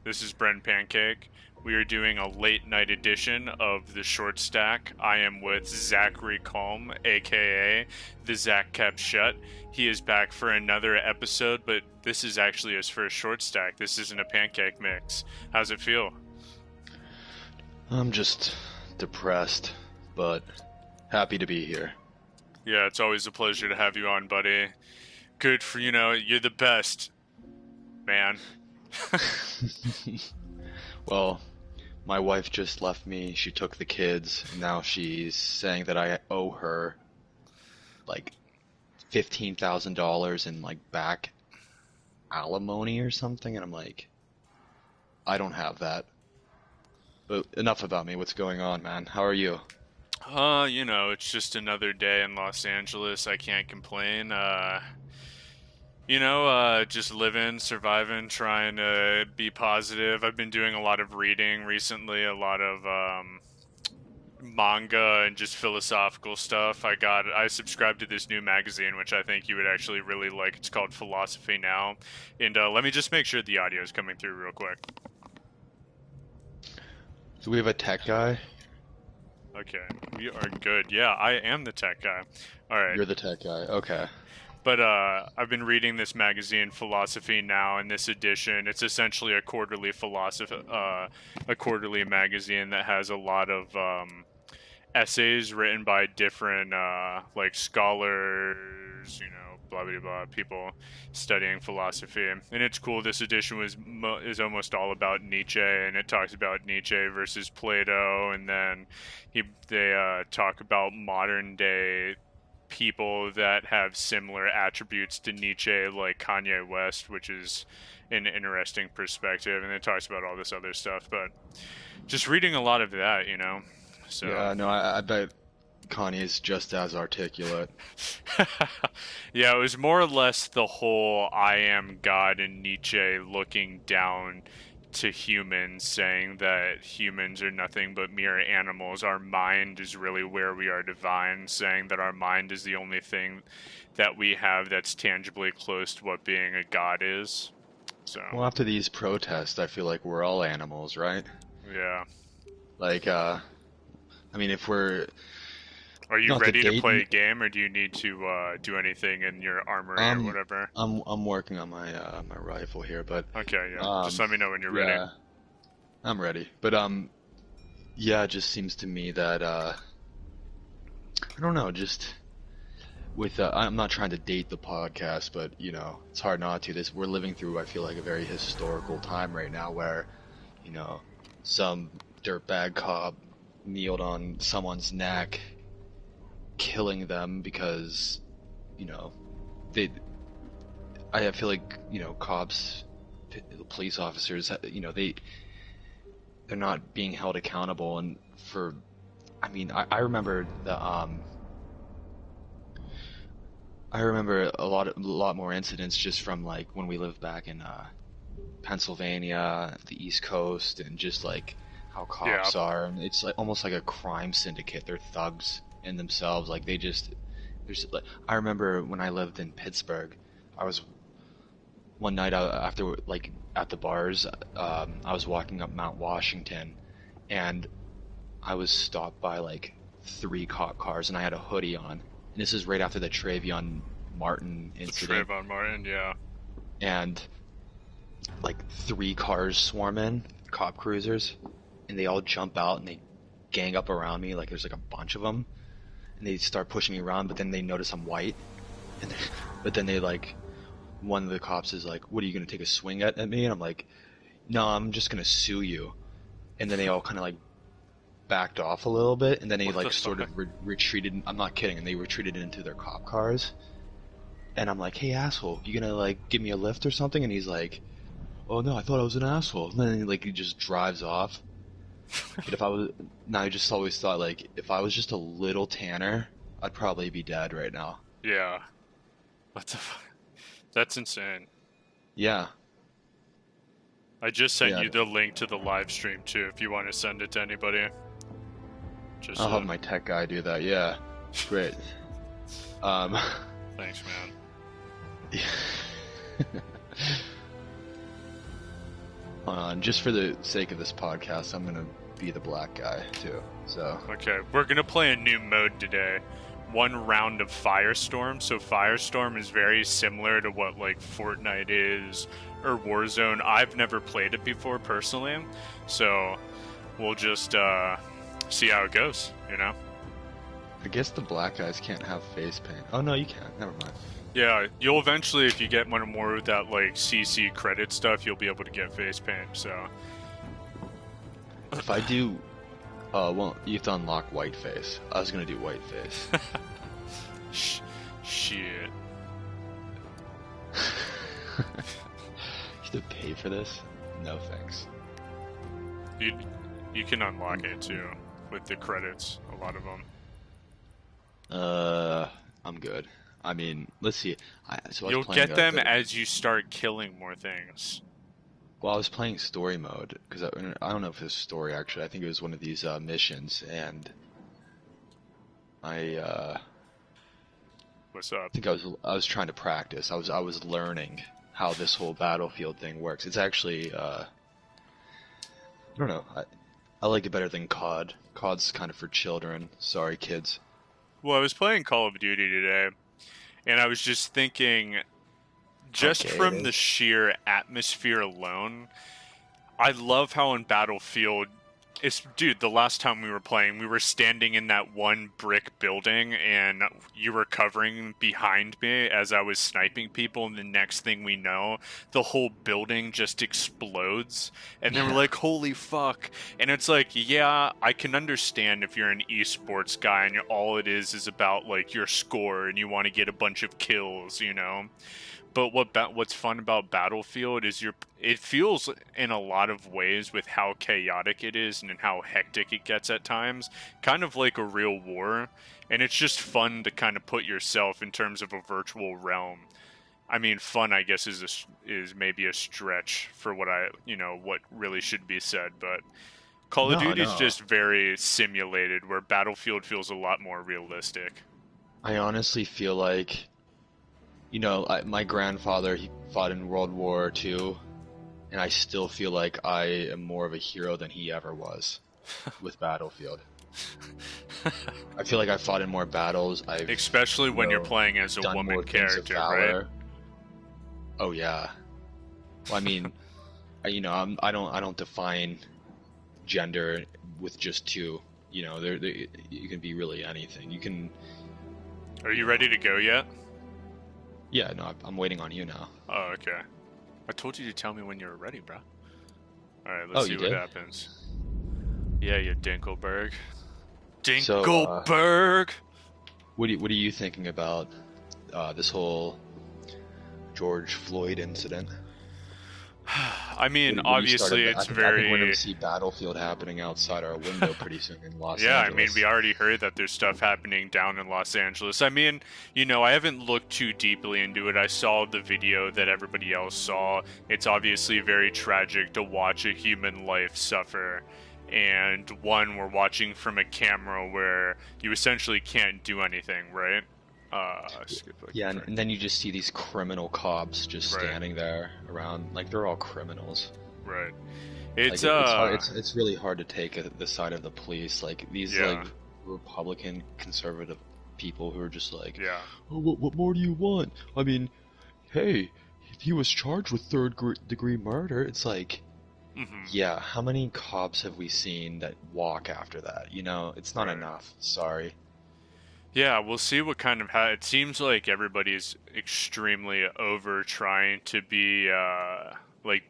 This is brenpancake. We are doing a late night edition of the Short Stack. I am with Zack Kulm, aka the Zack Kept Shut. He is back for another episode, but this is actually his first Short Stack. This isn't a pancake mix. How's it feel? I'm just depressed, but happy to be here. Yeah, it's always a pleasure to have you on, buddy. Good for, you're the best, man. Well, my wife just left me. She took the kids. And now she's saying that I owe her like $15,000 in like back alimony or something, and I'm like, I don't have that. But enough about me. What's going on, man? How are you? It's just another day in Los Angeles. I can't complain. Just living, surviving, trying to be positive. I've been doing a lot of reading recently, a lot of manga and just philosophical stuff. I subscribed to this new magazine, which I think you would actually really like. It's called Philosophy Now. And let me just make sure the audio is coming through real quick. So we have a tech guy? Okay, we are good. Yeah, I am the tech guy. All right. You're the tech guy. Okay. But I've been reading this magazine, Philosophy Now, in this edition. It's essentially a quarterly quarterly magazine that has a lot of essays written by different scholars, blah blah blah, people studying philosophy. And it's cool. This edition is almost all about Nietzsche, and it talks about Nietzsche versus Plato, and then they talk about modern day people that have similar attributes to Nietzsche, like Kanye West, which is an interesting perspective, and it talks about all this other stuff. But just reading a lot of that, So yeah, no, I bet Kanye's just as articulate. yeah, it was more or less the whole "I am God" and Nietzsche looking down to humans, saying that humans are nothing but mere animals. Our mind is really where we are divine, saying that our mind is the only thing that we have that's tangibly close to what being a god is. So Well, after these protests, I feel like we're all animals, right? yeah. Like, if we're Are you not ready to date play a game, or do you need to do anything in your armory or whatever? I'm working on my my rifle here, but Okay, yeah. Just let me know when you're ready. yeah, I'm ready. But yeah, it just seems to me that I don't know, just with I'm not trying to date the podcast, but it's hard not to. We're living through, I feel like, a very historical time right now where some dirtbag cop kneeled on someone's neck, killing them because I feel like cops, police officers, they're not being held accountable. And I remember I remember a lot more incidents just from like when we lived back in Pennsylvania, the East Coast, and just like how cops are, and it's like almost like a crime syndicate. They're thugs in themselves. Like I remember when I lived in Pittsburgh, I was one night after like at the bars, I was walking up Mount Washington, and I was stopped by like 3 cop cars, and I had a hoodie on. And this is right after the Trayvon Martin incident. Trayvon Martin, yeah. And like 3 cars swarm in, cop cruisers, and they all jump out and they gang up around me. Like there's like a bunch of them, and they start pushing me around. But then they notice I'm white, but then they like, one of the cops is like, "What, are you gonna take a swing at me?" And I'm like, "No, I'm just gonna sue you." And then they all kind of like backed off a little bit, and then they sort of retreated. I'm not kidding, and they retreated into their cop cars. And I'm like, "Hey, asshole, you gonna like give me a lift or something?" And he's like, "Oh no, I thought I was an asshole." And then he just drives off. But I just always thought, like, if I was just a little tanner, I'd probably be dead right now. Yeah. What the fuck? That's insane. Yeah. I just sent you the link to the live stream too, if you want to send it to anybody. I'll have my tech guy do that. Yeah. Great. Thanks, man. Just for the sake of this podcast, I'm gonna be the black guy too. So Okay, we're gonna play a new mode today. One round of Firestorm. So Firestorm is very similar to what like Fortnite is or Warzone. I've never played it before personally, so we'll just see how it goes. You know? I guess the black guys can't have face paint. Oh no, you can. Never mind. Yeah, you'll eventually, if you get one more of that like CC credit stuff, you'll be able to get face paint. So If I do, well, you have to unlock white face. I was gonna do white face. shit. You have to pay for this? No thanks. You can unlock it too with the credits. A lot of them. I'm good. I mean, let's see. You'll get them as you start killing more things. Well, I was playing story mode because I don't know if it was story actually. I think it was one of these missions, and What's up? I think I was trying to practice. I was learning how this whole battlefield thing works. It's actually I don't know. I like it better than COD. COD's kind of for children. Sorry, kids. Well, I was playing Call of Duty today, and I was just thinking, just Okay, from the sheer atmosphere alone, I love how in Battlefield, dude, the last time we were playing, we were standing in that one brick building, and you were covering behind me as I was sniping people, and the next thing we know, the whole building just explodes, and then we're like, holy fuck. And it's like, yeah, I can understand if you're an esports guy, and all it is about, like, your score, and you want to get a bunch of kills, you know? But what's fun about Battlefield is it feels in a lot of ways with how chaotic it is and how hectic it gets at times, kind of like a real war. And it's just fun to kind of put yourself in terms of a virtual realm. I mean, fun, I guess, is maybe a stretch for what really should be said. But Call of Duty is No. just very simulated, where Battlefield feels a lot more realistic. I honestly feel like, my grandfather, he fought in World War II, and I still feel like I am more of a hero than he ever was with Battlefield. I feel like I fought in more battles. Especially when you're playing as a done woman more things of character, valor. right? Oh yeah. Well, I mean, I don't define gender with just two. You can be really anything. You can. Are you ready to go yet? Yeah, no, I'm waiting on you now. Oh, okay. I told you to tell me when you were ready, bro. Alright, let's see what happens. Yeah, you Dinkelberg. Dinkelberg! What are you thinking about this whole George Floyd incident? I mean, obviously it's I think we're going to see Battlefield happening outside our window pretty soon in Los Angeles. Yeah, I mean, we already heard that there's stuff happening down in Los Angeles. I mean, I haven't looked too deeply into it. I saw the video that everybody else saw. It's obviously very tragic to watch a human life suffer. And one, we're watching from a camera where you essentially can't do anything, right? Yeah, and then you just see these criminal cops just standing there around, like they're all criminals. Right. It's really hard to take the side of the police, like these like Republican conservative people who are just like, oh, what more do you want? I mean, hey, if he was charged with third-degree murder, it's like, yeah, how many cops have we seen that walk after that? It's not enough. Sorry. Yeah, we'll see what kind of... it seems like everybody's extremely over trying to be,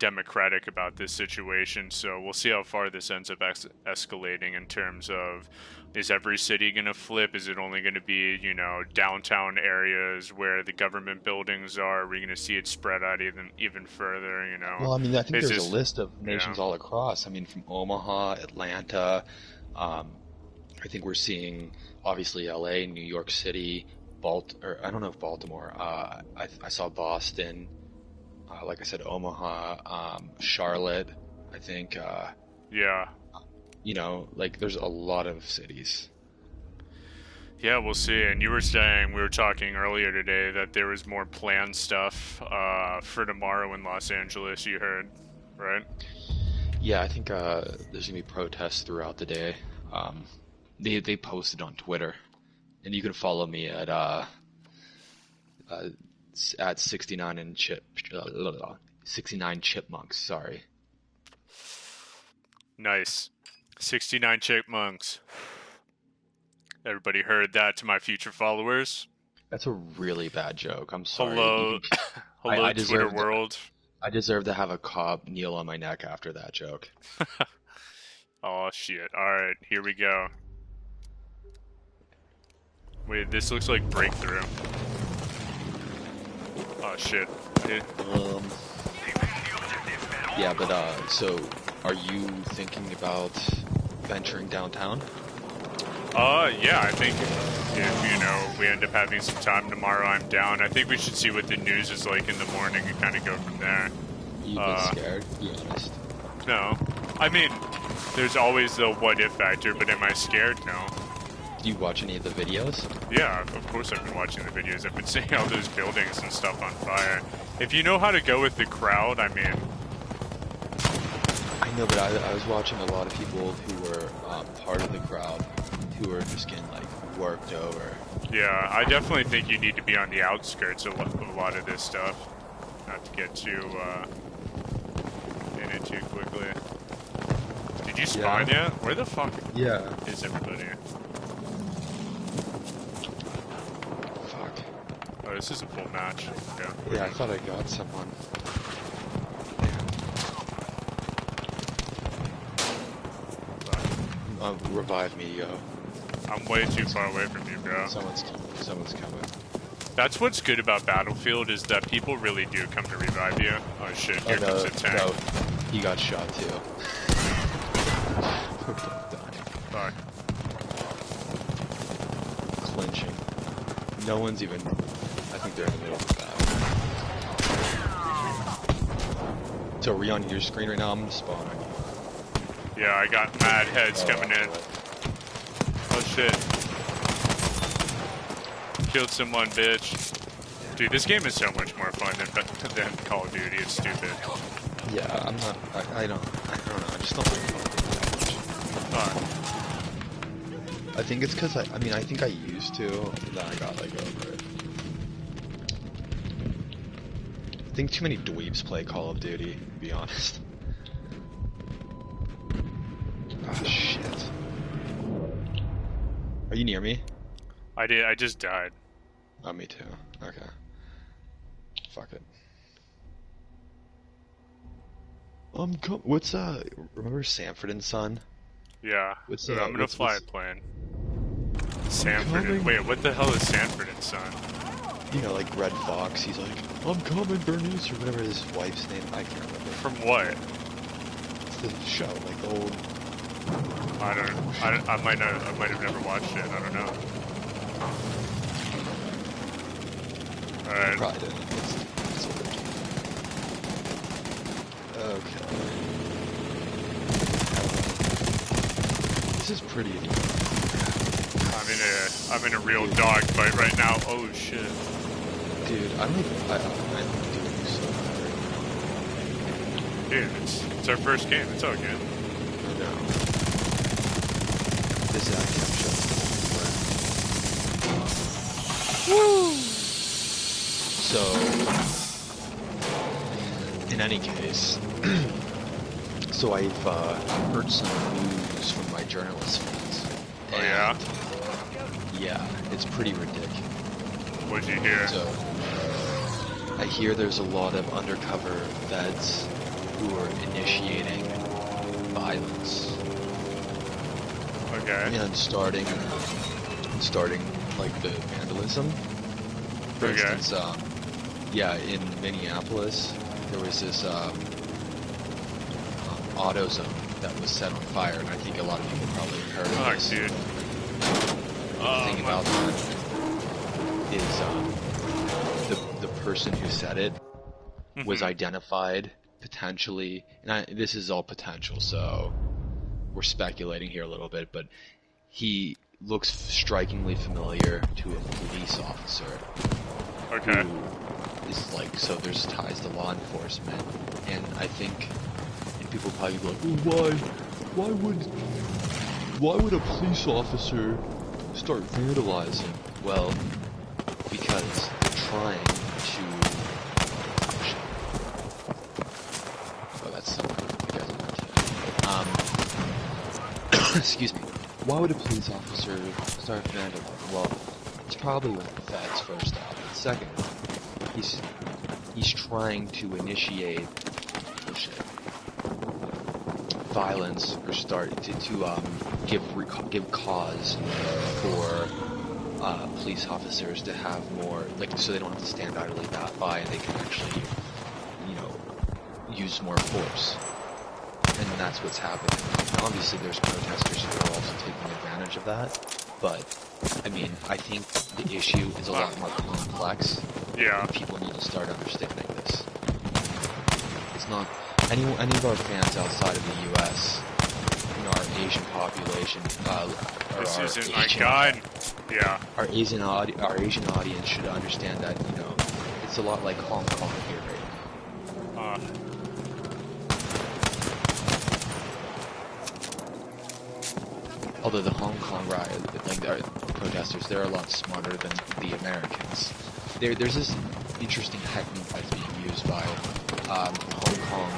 democratic about this situation, so we'll see how far this ends up escalating in terms of, is every city going to flip? Is it only going to be, downtown areas where the government buildings are? Are we going to see it spread out even further, Well, I mean, I think there's a list of nations all across. I mean, from Omaha, Atlanta, I think we're seeing... obviously LA, New York City, I don't know if Baltimore. I saw Boston, like I said, Omaha, Charlotte. I think. There's a lot of cities. Yeah, we'll see. And you were saying, we were talking earlier today, that there was more planned stuff for tomorrow in Los Angeles. You heard, right? Yeah, I think there's gonna be protests throughout the day. Um, they posted on Twitter, and you can follow me uh, at 69 and 69 chipmunks. Sorry. Nice. 69 chipmunks. Everybody heard that to my future followers. That's a really bad joke. I'm sorry. You Hello, can. hello, I Twitter deserve. world. I deserve to have a cop kneel on my neck after that joke. Oh shit! All right, here we go. Wait, this looks like breakthrough. Oh shit! Eh, Um. Yeah, but so are you thinking about venturing downtown? Yeah, I think if we end up having some time tomorrow, I'm down. I think we should see what the news is like in the morning and kind of go from there. You a bit scared, to be honest. No, I mean, there's always the what if factor, but am I scared? No. Do you watch any of the videos? Yeah, of course I've been watching the videos. I've been seeing all those buildings and stuff on fire. If you know how to go with the crowd, I mean, I know, but I was watching a lot of people who were part of the crowd who were just getting like worked over. yeah, I definitely think you need to be on the outskirts of a lot of this stuff. Not to get too in it too quickly. Did you spawn yet? Where the fuck Yeah. is everybody? Fuck. Oh, this is a full match. Okay. Yeah, I thought I got someone. Revive me, yo. I'm way too far away from you, bro. Someone's coming. That's what's good about Battlefield is that people really do come to revive you. Oh shit, here comes a tank. No, he got shot too. Fuck. Clinching. No one's even. I think they're in the middle of the battle. So are we on your screen right now? I'm gonna spawn on you. Yeah, I got mad heads coming in. Oh shit. Killed someone, bitch. Dude, this game is so much more fun than Call of Duty. It's stupid. Yeah, I'm not. I don't know. I just don't like Call of Duty that much. I think it's because I think I used to, and then I got like over it. I think too many dweebs play Call of Duty, to be honest. Ah, shit. Are you near me? I just died. Oh, me too. Okay. Fuck it. What's remember Sanford and Son? Yeah. What's I'm gonna fly a plane. Sanford and... Wait, what the hell is Sanford and Son? You know, like Red Fox, he's like, I'm coming, Bernice, or whatever his wife's name, I can't remember. From what? It's the show, like the old... I might have never watched it, I don't know. Alright. Probably didn't. It's original. Okay. This is pretty... I'm in a real dog fight right now. Oh shit. Dude, I'm doing so bad right now. Dude, it's our first game, it's all good. I know. This Zack Kulm shot. Woo! So, in any case, so I've heard some news from my journalist friends. Oh yeah? Yeah, it's pretty ridiculous. What'd you hear? So, I hear there's a lot of undercover vets who are initiating violence. Okay. And starting like the vandalism. For instance, in Minneapolis, there was this AutoZone that was set on fire, and I think a lot of people probably heard of this. Dude. The thing about that is the person who said it was identified potentially, and this is all potential, so we're speculating here a little bit, but he looks strikingly familiar to a police officer. Okay. Who is like, so there's ties to law enforcement, and I think people probably be like, well, why would a police officer start vandalizing? Well, because they're trying to. Oh, that's so cool. You guys are not excuse me. Why would a police officer start vandalizing? Well, it's probably with the feds first off. And second, he's trying to initiate violence or start to give cause for police officers to have more, like, so they don't have to stand idly by and they can actually, use more force. And that's what's happening. And obviously there's protesters who are also taking advantage of that, but I mean, I think the issue is a lot more complex. Yeah. And people need to start understanding this. It's not any of our fans outside of the U.S., our Asian population, This isn't my gun. Yeah. Our Asian audience should understand that it's a lot like Hong Kong here right now. Although the Hong Kong protesters, they're a lot smarter than the Americans. There's this interesting technique that's being used by Hong Kong.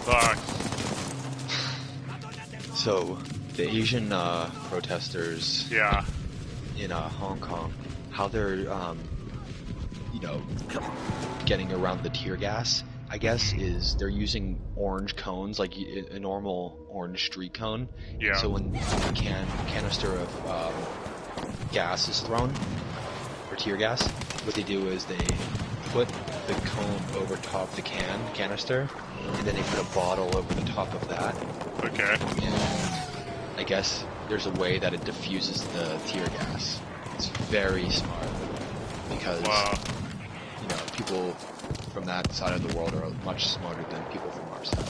Fuck. So, the Asian protesters Yeah. in Hong Kong, how they're, getting around the tear gas, I guess, is they're using orange cones, like a normal orange street cone. Yeah. So when a canister of gas is thrown, or tear gas, what they do is they put the cone over top of the canister, and then they put a bottle over the top of that. Okay. And I guess there's a way that it diffuses the tear gas. It's very smart, because people from that side of the world are much smarter than people from our side.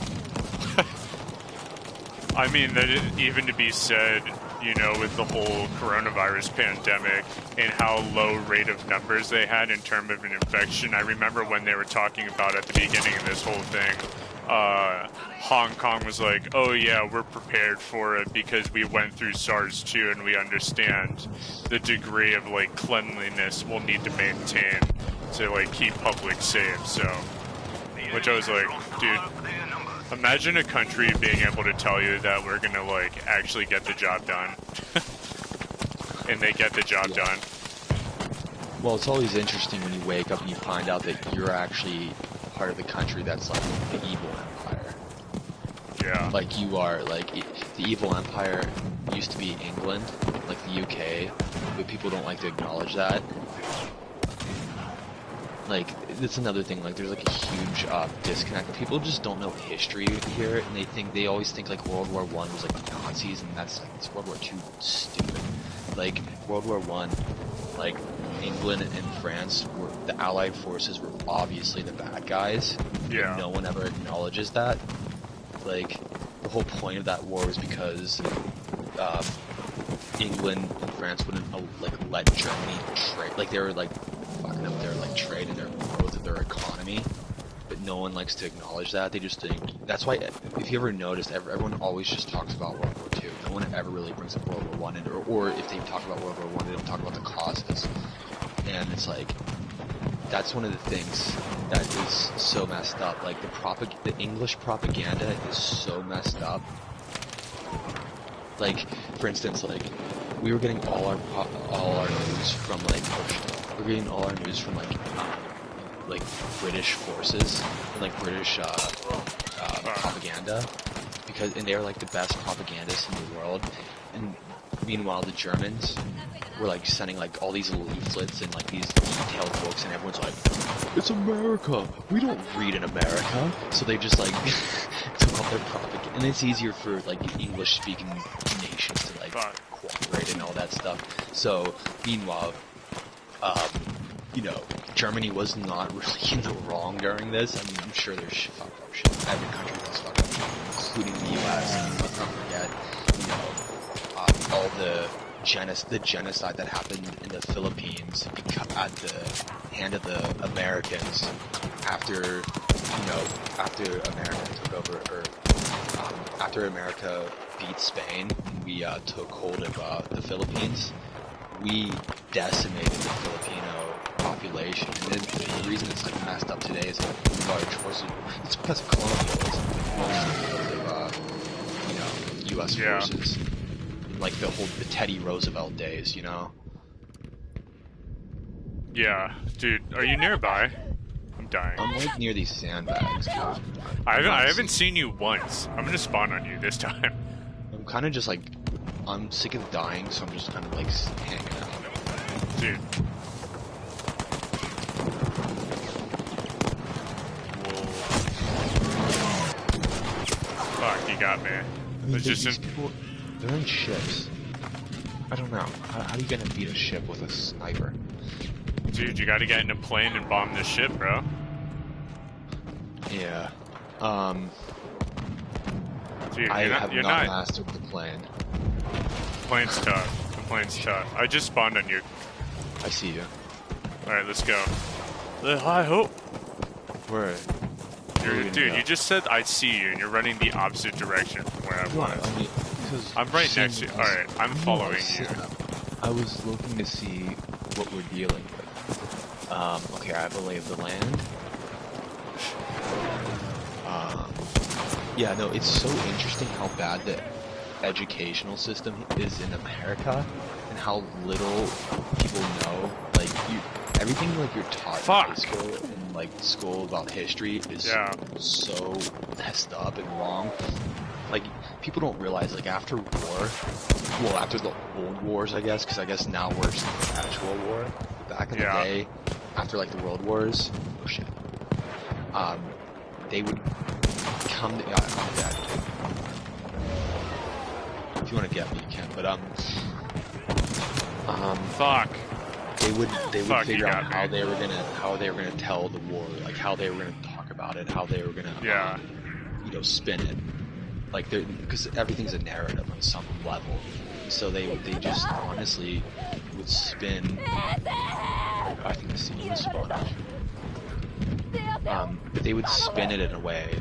I mean, that even to be said, with the whole coronavirus pandemic and how low rate of numbers they had in terms of an infection. I remember when they were talking about at the beginning of this whole thing, Hong Kong was like, oh yeah, we're prepared for it because we went through SARS too and we understand the degree of cleanliness we'll need to maintain to keep public safe. So, which I was like, dude, imagine a country being able to tell you that we're gonna actually get the job done. And they get the job done. Well, it's always interesting when you wake up and you find out that you're actually part of the country that's like the evil empire. Yeah. Like you are, the evil empire used to be England, like the UK, but people don't like to acknowledge that. That's another thing, there's a huge disconnect. People just don't know history here, and they always think World War I was the Nazis, and it's World War II stupid. World War I, England and France the Allied forces were obviously the bad guys. Yeah. No one ever acknowledges that. The whole point of that war was because England and France wouldn't let Germany trade. They were fucking up their trade and their growth of their economy, but no one likes to acknowledge that. They just think that's why. If you ever noticed, everyone always just talks about World War II. No one ever really brings up World War I, or if they talk about World War I, they don't talk about the causes. And it's that's one of the things that is so messed up. The English propaganda is so messed up. For instance, we were getting all our news from we're getting all our news from British forces and British propaganda, and they're the best propagandists in the world. And meanwhile, the Germans were sending all these leaflets and these detailed books, and everyone's it's America. We don't read in America, so they just took all their propaganda. And it's easier for English-speaking nations to cooperate and all that stuff. So meanwhile, Germany was not really in the wrong during this. I mean, I'm sure there's fucked up shit. Every country U.S. And let's not forget, you know, all the genocide that happened in the Philippines at the hand of the Americans after, you know, after America took over, or after America beat Spain, and we took hold of the Philippines. We decimated the Filipino population, and the reason it's like messed up today is like large forces. It's because of colonialism, mostly because of you know, U.S. forces, like the Teddy Roosevelt days, you know. Yeah, dude, are you nearby? I'm dying. I'm like near these sandbags. I haven't seen you once. I'm gonna spawn on you this time. I'm kind of just like, I'm sick of dying, so I'm just kind of like hanging out. Dude. Fuck, you got me. I mean, these people, they're in ships. I don't know. How are you gonna beat a ship with a sniper? Dude, you gotta get in a plane and bomb this ship, bro. Yeah. Dude, I have not mastered the plane. The plane's tough. The plane's tough. I just spawned on you. I see you. Alright, let's go. Hi, ho. Where? Dude, you just said I see you, and you're running the opposite direction from where I was. I mean, I'm right next to you. Alright, I'm following you. I was looking to see what we're dealing with. Okay, I have a lay of the land. Yeah, no, it's so interesting how bad the educational system is in America, and how little people know. Like, everything like you're taught in high school and like school about history is so messed up and wrong. Like, people don't realize, like, after war, well, after the old wars, I guess, because I guess now we're just in a perpetual war. Back in the day, after like the world wars, oh shit, they would come to, I'm dead. If you want to get me, you can, but fuck. They would figure out how they were gonna tell the war, like how they were gonna talk about it, how they were gonna you know, spin it, like because everything's a narrative on some level. So they just honestly would spin. I think the scene was spawning. But they would spin it in a way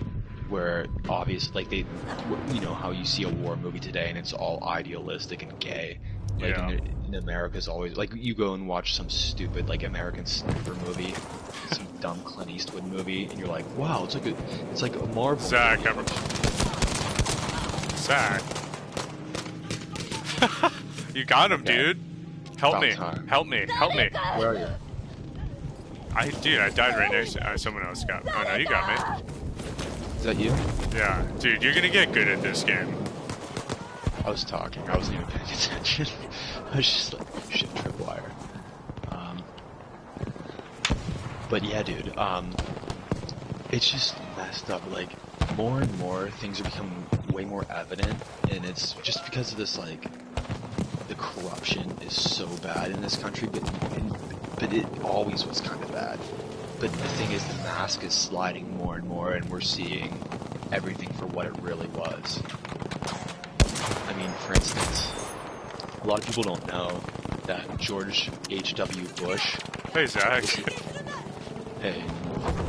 where obviously, like, you know how you see a war movie today and it's all idealistic and gay. Like in America's always like, you go and watch some stupid like American Sniper movie, some dumb Clint Eastwood movie, and you're like, wow, it's like a Marvel. Zack, you got him, dude. Help me. Help me. Help me. Where are you? Dude, I died right next to someone else got me. Oh no, you got me. Is that you? Yeah, dude, you're gonna get good at this game. I was talking. I wasn't even paying attention. I was just like, shit, tripwire. But yeah, dude. It's just messed up. Like, more and more things are becoming way more evident, and it's just because of this, like, the corruption is so bad in this country, but it always was kind of bad. But the thing is, the mask is sliding more and more, and we're seeing everything for what it really was. I mean, for instance, a lot of people don't know that George H.W. Bush... Hey, Zach. Hey.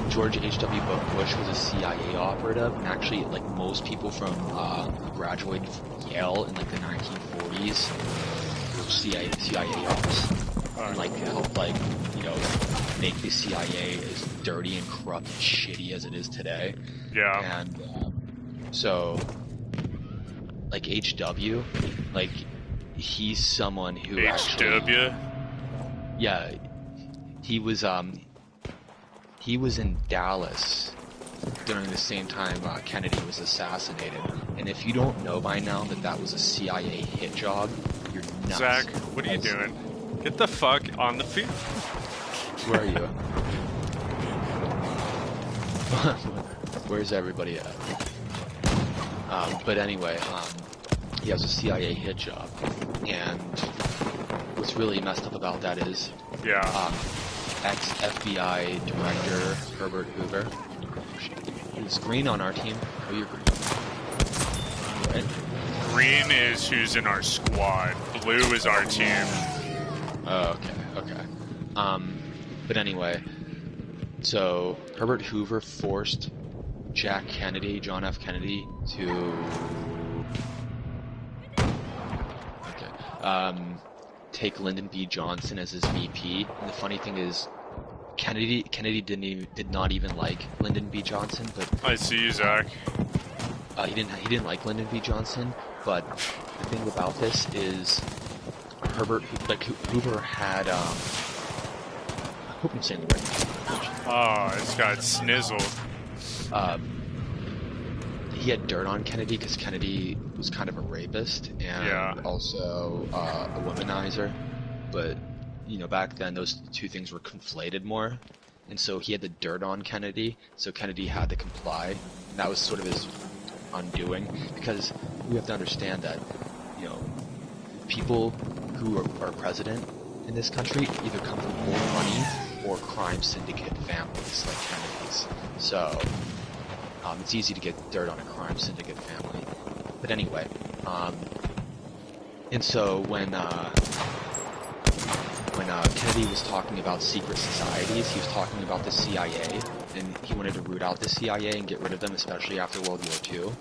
George H.W. Bush was a CIA operative, and actually, like, most people from who graduated from Yale in, like, the 1940s were CIA ops. And, like, helped, like, you know, make the CIA as dirty and corrupt and shitty as it is today. Yeah. And, so, like, HW, like, he's someone who HW? Yeah. He was in Dallas during the same time Kennedy was assassinated. And if you don't know by now that that was a CIA hit job, you're nuts. Zach, what are you doing? Get the fuck on the field. Where are you? Where's everybody at? But anyway, he has a CIA hit job. And what's really messed up about that is... ex-FBI director Herbert Hoover. He's green on our team. Oh, you're green. right? Green is who's in our squad. Blue is our team. Oh, okay. But anyway, so Herbert Hoover forced John F. Kennedy to take Lyndon B. Johnson as his VP. And the funny thing is, Kennedy did not even like Lyndon B. Johnson, but I see you, Zach. he didn't like Lyndon B. Johnson. But the thing about this is, Hoover had I hope I'm saying the right thing. Oh, it's got snizzled. He had dirt on Kennedy because Kennedy was kind of a rapist and also a womanizer. But, back then those two things were conflated more. And so he had the dirt on Kennedy, so Kennedy had to comply. And that was sort of his undoing, because we have to understand that, people who are president in this country either come from old money or crime syndicate families like Kennedy's. So it's easy to get dirt on a crime syndicate family. But anyway, and so when Kennedy was talking about secret societies, he was talking about the CIA, and he wanted to root out the CIA and get rid of them, especially after World War II.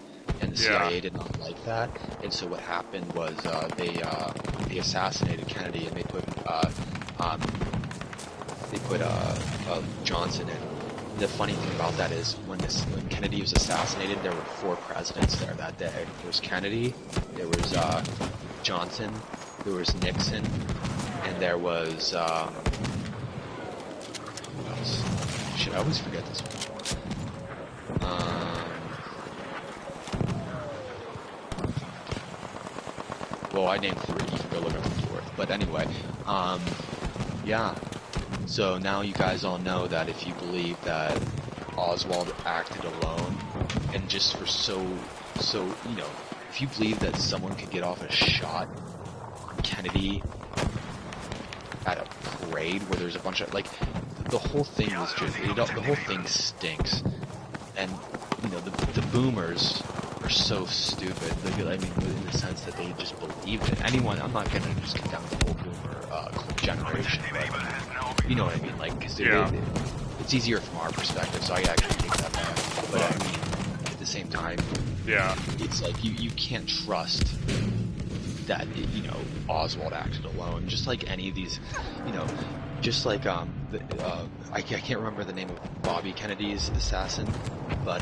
And the CIA did not like that, and so what happened was they assassinated Kennedy, and they put Johnson in. The funny thing about that is when Kennedy was assassinated, there were 4 presidents there that day. There was Kennedy, there was Johnson, there was Nixon, and there was who else? Shit, I always forget this one. Well, I named 3. You can go look up the 4th. But anyway, yeah. So now you guys all know that if you believe that Oswald acted alone, and just for if you believe that someone could get off a shot on Kennedy at a parade where there's a bunch of, the whole thing was just, the whole thing stinks. And, the boomers are so stupid. In the sense that they just believed it. I'm not gonna just condemn the whole boomer generation, but you know what I mean? Because it's easier from our perspective, so I actually take that back. But I mean, at the same time, it's like you can't trust that Oswald acted alone. Just like any of these, just like I can't remember the name of Bobby Kennedy's assassin, but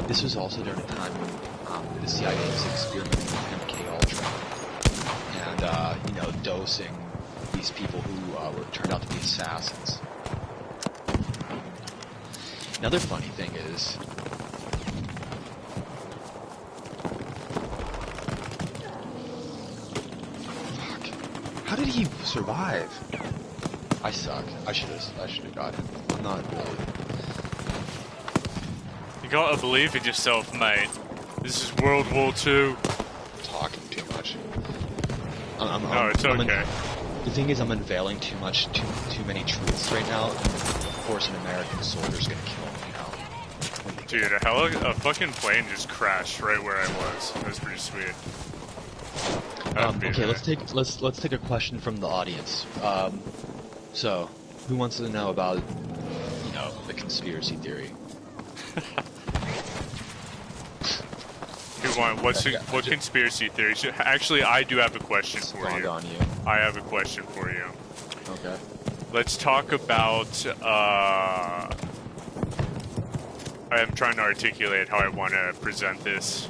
this was also during a time when the CIA was experimenting with MK Ultra and dosing these people who turned out to be assassins. Another funny thing is, how did he survive? I suck. I should have got him. I'm not really. You gotta believe in yourself, mate. This is World War II. Talking too much. No, it's okay. The thing is, I'm unveiling too many truths right now, and of course an American soldier's gonna kill me now. Dude, a fucking plane just crashed right where I was. That was pretty sweet. Okay, let's take a question from the audience. So, who wants to know about, the conspiracy theory? What conspiracy theory? Actually, I do have a question for you. On you. I have a question for you. Okay. Let's talk about. I am trying to articulate how I want to present this.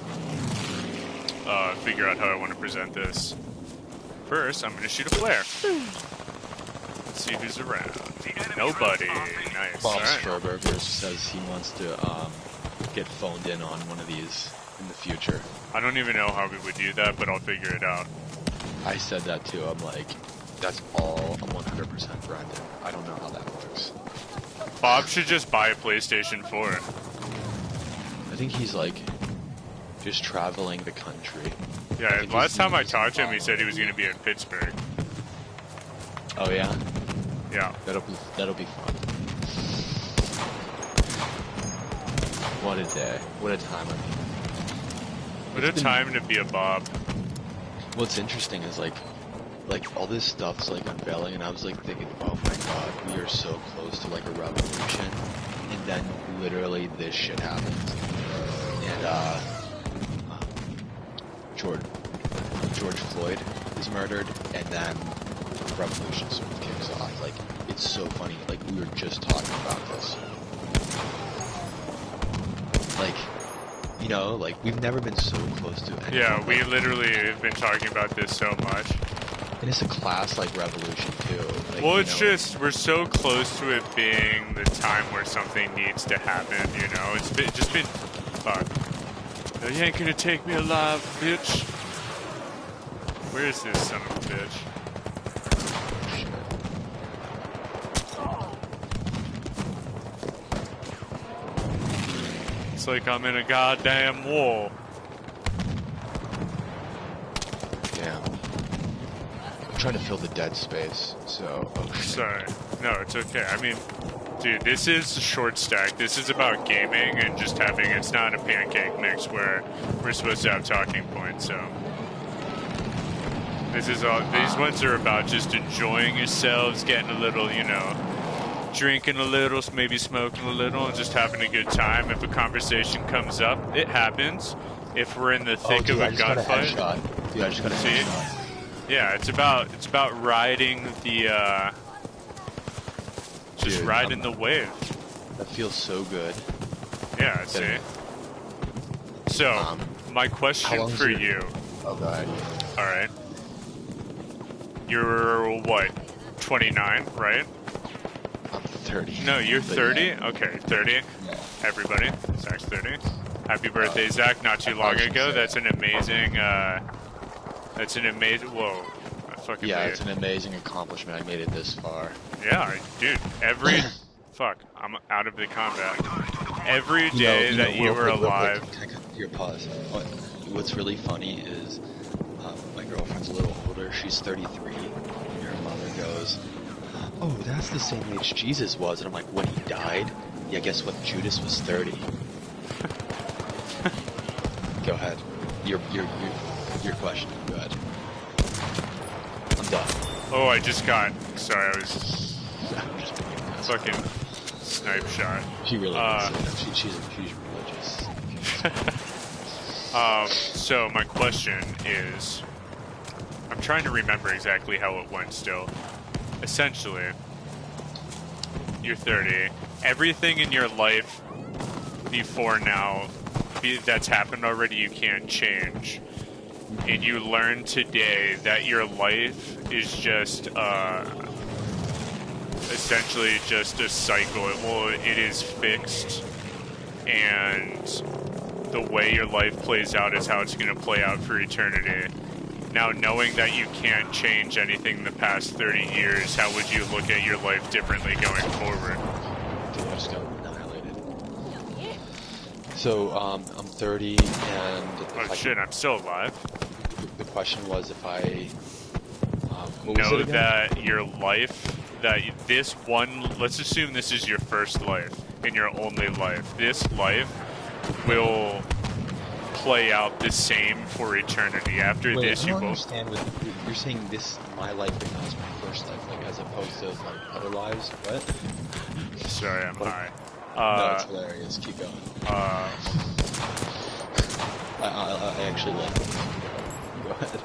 Figure out how I want to present this. First, I'm going to shoot a flare. Let's see who's around. Nobody. Nice. Bob Sperberger says he wants to get phoned in on one of these in the future. I don't even know how we would do that, but I'll figure it out. I said that too. I'm like, that's all. I'm 100% Brendan. I don't know how that works. Bob should just buy a PlayStation 4. I think he's just traveling the country. Yeah, last time I talked to him, he said he was going to be in Pittsburgh. Oh yeah? Yeah. That'll be fun. What a day. What a time. What a time to be a Bob. What's interesting is like all this stuff's like unveiling, and I was like thinking, oh my god, we are so close to like a revolution, and then literally this shit happens, and George Floyd is murdered, and then the revolution sort of kicks off. Like, it's so funny. Like, we were just talking about this. Like, you know, like, we've never been so close to anything. Yeah, we literally have been talking about this so much. And it's a class, like, revolution, too. Like, well, it's just, we're so close to it being the time where something needs to happen, you know? It's just been... Fuck. You ain't gonna take me alive, bitch. Where is this son of a bitch? It's like I'm in a goddamn wall. Damn. I'm trying to fill the dead space, so... Oh, shit. Sorry. No, it's okay. I mean, dude, this is a short stack. This is about gaming and just having... It's not a pancake mix where we're supposed to have talking points, so... This is all... These ones are about just enjoying yourselves, getting a little, you know... Drinking a little, maybe smoking a little, and just having a good time. If a conversation comes up, it happens. If we're in the thick of a gunfight... Dude, I just got a headshot. Yeah, it's about riding the just riding the wave. That feels so good. Yeah, see. So, my question for you. Oh god. All right. You're what? 29, right? I'm 30. No, you're 30. Yeah. Okay, 30. Yeah. Everybody, Zach's 30. Happy birthday, Zach! Not too long ago. That's an amazing. That's an amazing. Whoa. I fucking Yeah, made it's an amazing accomplishment. I made it this far. Yeah, dude. Every. Fuck. I'm out of the combat. Every day that you were alive. Can I cut your pause? What's really funny is my girlfriend's a little older. She's 33. And her mother goes, "Oh, that's the same age Jesus was." And I'm like, when he died? Yeah, guess what? Judas was 30. Go ahead. Your question. Go ahead. I'm done. Oh, I just got. Sorry, I was I'm just being an ass. fucking snipe shot. She really is. She's religious. So my question is, I'm trying to remember exactly how it went still. Essentially, you're 30. Everything in your life before now that's happened already, you can't change. And you learn today that your life is just essentially just a cycle. It is fixed, and the way your life plays out is how it's going to play out for eternity. Now, knowing that you can't change anything in the past 30 years, how would you look at your life differently going forward? Dude, I just got annihilated. So, I'm 30, and... Oh shit, I'm still alive. The question was if I... what was know it again? that your life, this one, let's assume this is your first life and your only life. This life will play out the same for eternity. After Wait, this, I you don't will... understand you're saying this, my life right now is my first life, like, as opposed to, like, other lives? What? Sorry, I'm high. No, it's hilarious. Keep going. I actually like it. Go ahead.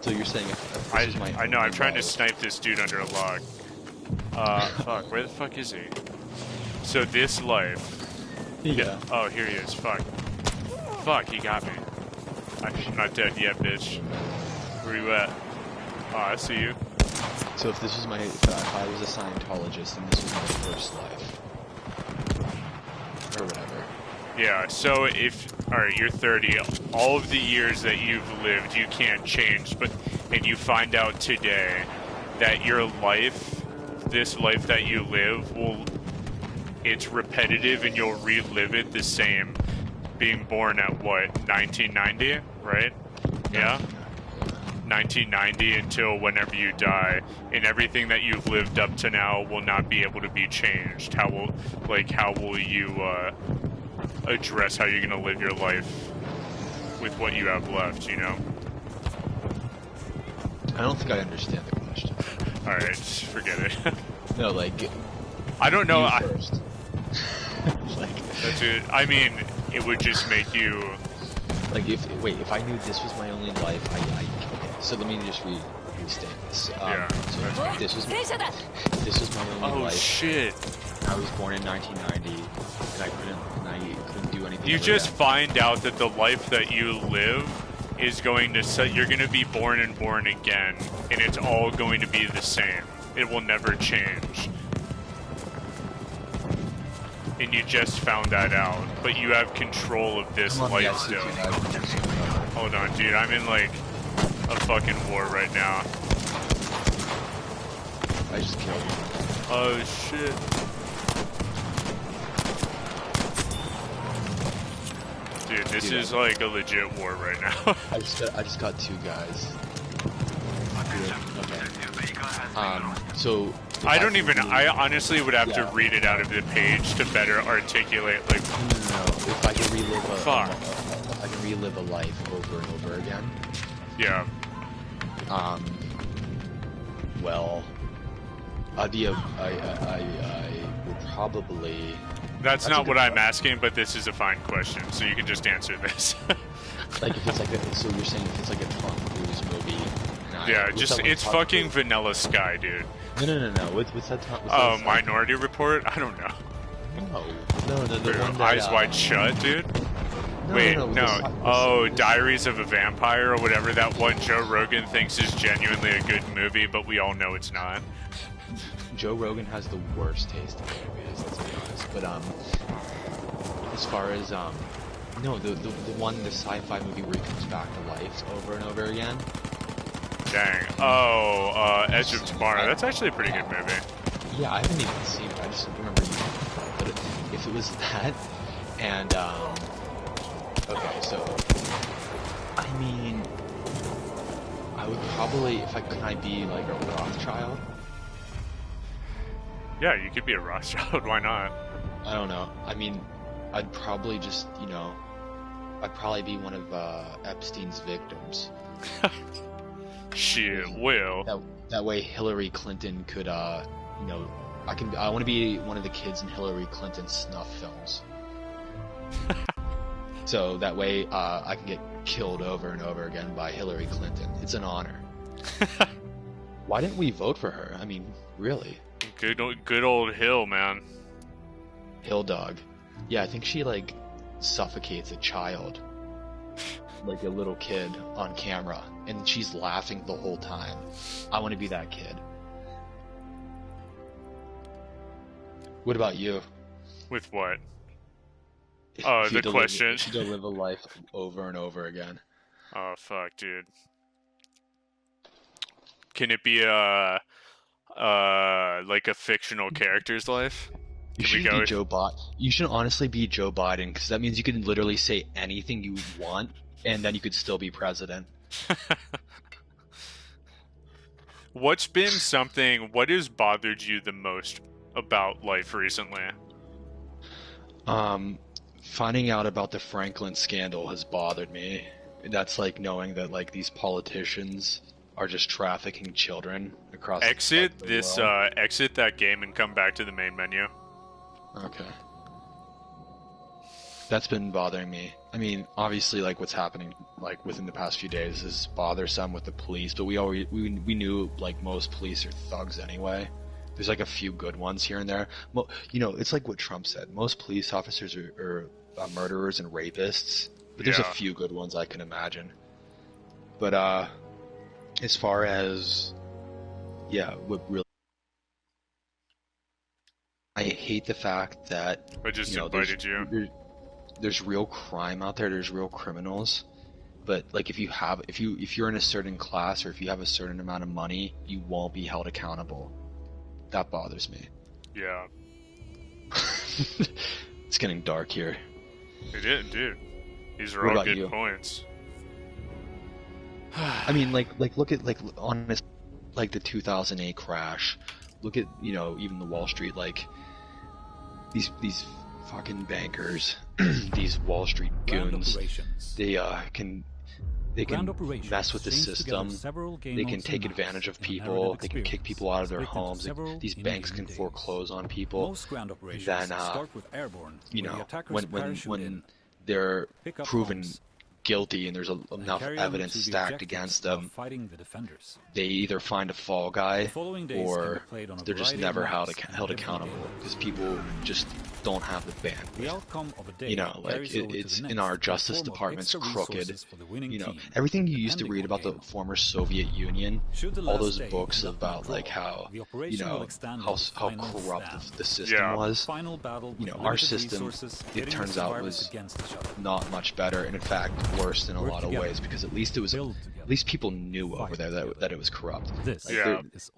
So you're saying if this is my I know, I'm trying to life, snipe this dude under a log. Fuck, where the fuck is he? So this life... Yeah. Oh, here he is, fuck. Fuck, he got me. I'm not dead yet, bitch. Where you at? Oh, I see you. So if this was if I was a Scientologist and this was my first life, or whatever. Yeah, so alright, you're 30, all of the years that you've lived, you can't change, and you find out today that your life, this life that you live, it's repetitive and you'll relive it the same, being born at what, 1990, right? Yeah? 1990 until whenever you die, and everything that you've lived up to now will not be able to be changed. How will you address how you're gonna live your life with what you have left, you know? I don't think I understand the question. Alright, forget it. No, like, I don't know. you first. Like, That's it. I mean, it would just make you... like, if I knew this was my only life, okay, so let me just restate this. Yeah, so this was my only Oh life. shit. I was born in 1990, and I couldn't do anything. You other just than- find out that the life that you live is going to say you're going to be born and born again, and it's all going to be the same. It will never change. And you just found that out, but you have control of this I'm on the life still. exit. Hold on, dude. I'm in like a fucking war right now. I just killed you. Oh shit. Dude, this is like a legit war right now. I just got two guys. Okay. So I don't even. I honestly would have to Yeah. read it out of the page to better articulate. Like, No, if I could relive Fuck. I can relive a life over and over again. yeah, Well, I would probably. that's That's a not good what I'm question. asking, but this is a fine question, so you can just answer this. Like if it's like so you're saying if it's like a Tom Cruise movie? yeah, what's just that one, it's Tom fucking Cruise? Vanilla Sky, dude. No. What's that? Oh, Minority Report? I don't know. No. The Dude, one that, Eyes Wide Shut, dude. No, Wait, no. Oh, Diaries of a Vampire or whatever that one Joe Rogan thinks is genuinely a good movie, but we all know it's not. Joe Rogan has the worst taste in movies. Let's be honest. But as far as no, the sci-fi movie where he comes back to life over and over again. Dang. Oh, Edge of Tomorrow. That's actually a pretty good movie. Yeah, I haven't even seen it. I just remember you. But if it was that, and okay, so I mean, I would probably, if I could, I be like a Rothschild. Yeah, you could be a Rothschild. Why not? I don't know. I mean, I'd probably just, I'd probably be one of Epstein's victims. Shit, Will. That way Hillary Clinton could, I want to be one of the kids in Hillary Clinton's snuff films. So that way I can get killed over and over again by Hillary Clinton. It's an honor. Why didn't we vote for her? I mean, really? Good old Hill, man. Hill dog. Yeah, I think she like suffocates a child, like a little kid on camera, and she's laughing the whole time. I want to be that kid. What about you? With what? Oh, If you the question. If you live a life over and over again. Oh, fuck, dude. Can it be like a fictional character's life? You Can we should go be Joe Biden. You should honestly be Joe Biden, because that means you can literally say anything you want, and then you could still be president. What has bothered you the most about life recently? Finding out about the Franklin scandal has bothered me. That's like knowing that like these politicians are just trafficking children across Exit the this world. exit that game and come back to the main menu. Okay. That's been bothering me. I mean, obviously, like what's happening, like within the past few days, is bothersome with the police. But we knew like most police are thugs anyway. There's like a few good ones here and there. It's like what Trump said. Most police officers are murderers and rapists, but there's a Yeah. few good ones I can imagine. But as far as what really. I hate the fact that I just there's, invited you. there's real crime out there. There's real criminals, but like if you're in a certain class or if you have a certain amount of money, you won't be held accountable. That bothers me. Yeah. It's getting dark here. It did, dude. These are What all about good you? points. I mean, like look at like honest, like the 2008 crash. Look at even the Wall Street, like these fucking bankers, these Wall Street goons, they can mess with the system. They can take advantage of people. They can kick people out of their homes. These banks can foreclose on people. Then, you know, when they're proven guilty and there's enough evidence stacked against them, they either find a fall guy or they're just never held accountable because people just don't have the bandwidth. You know, like it's in our Justice Department's crooked. You know, everything you used to read about the former Soviet Union, all those books about like how, you know, how corrupt the system was. You know, our system, it turns out, was not much better, and in fact worse in a lot of ways, because at least people knew over there that it was corrupt. Like,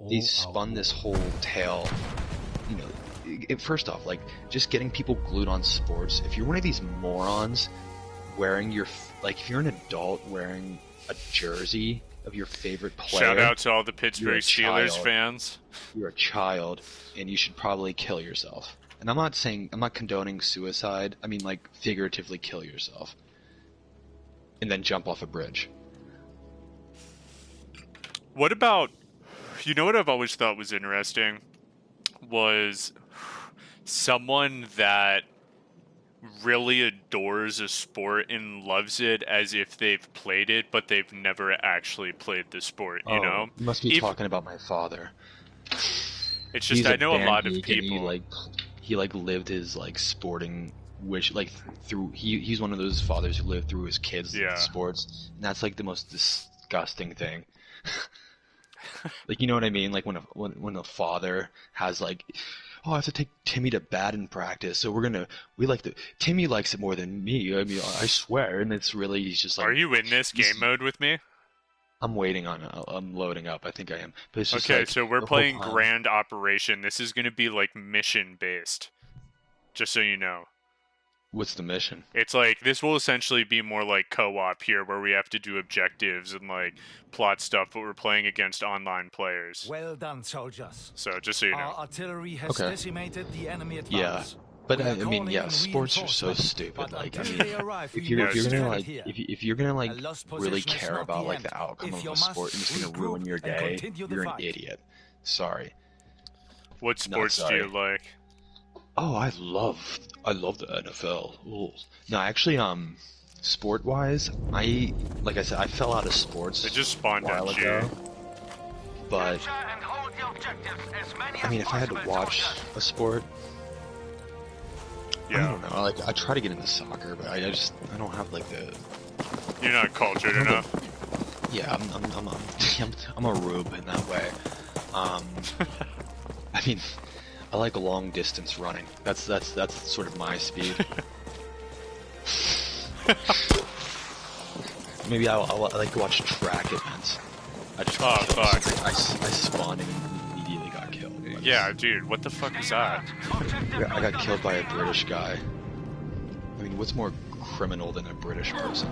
they spun this whole tale. You know, first off, like, just getting people glued on sports. If you're one of these morons wearing if you're an adult wearing a jersey of your favorite player, shout out to all the Pittsburgh Steelers fans. You're a child, and you should probably kill yourself. And I'm not condoning suicide. I mean, like, figuratively kill yourself. And then jump off a bridge. What about, you know what I've always thought was interesting? Was someone that really adores a sport and loves it as if they've played it, but they've never actually played the sport, you know? You must be talking about my father. It's just, I know a lot of people. He lived his, like, sporting wish, like, through, he's one of those fathers who lived through his kids' sports, and that's, like, the most disgusting thing. Like, you know what I mean? Like, when a father has, like, oh, I have to take Timmy to badminton practice, so Timmy likes it more than me, I mean, I swear, and it's really, he's just like... Are you in this game mode with me? I'm loading up, I think I am. But it's just okay, so we're playing Grand Operation. This is going to be, like, mission-based, just so you know. What's the mission? It's like, this will essentially be more like co-op here, where we have to do objectives and, like, plot stuff, but we're playing against online players. Well done, soldiers. So, just so you know. Our artillery has decimated the enemy advance. Yeah, but I mean, yeah, sports are so stupid. Like, I mean, if you're gonna like really care about like the outcome of a sport and it's gonna ruin your day, you're an idiot. Sorry. What sports do you like? Oh, I love the NFL. Ooh. No, actually, sport-wise, like I said, I fell out of sports. It just spawned a while ago. But I mean, if I had to watch a sport, I don't know. Like, I try to get into soccer, but I don't have like the. You're not cultured enough. Yeah, I'm a rube in that way. I mean. I like long distance running. That's sort of my speed. Maybe I like to watch track events. Fuck! I spawned and immediately got killed. Yeah, dude, what the fuck is that? I got killed by a British guy. I mean, what's more criminal than a British person?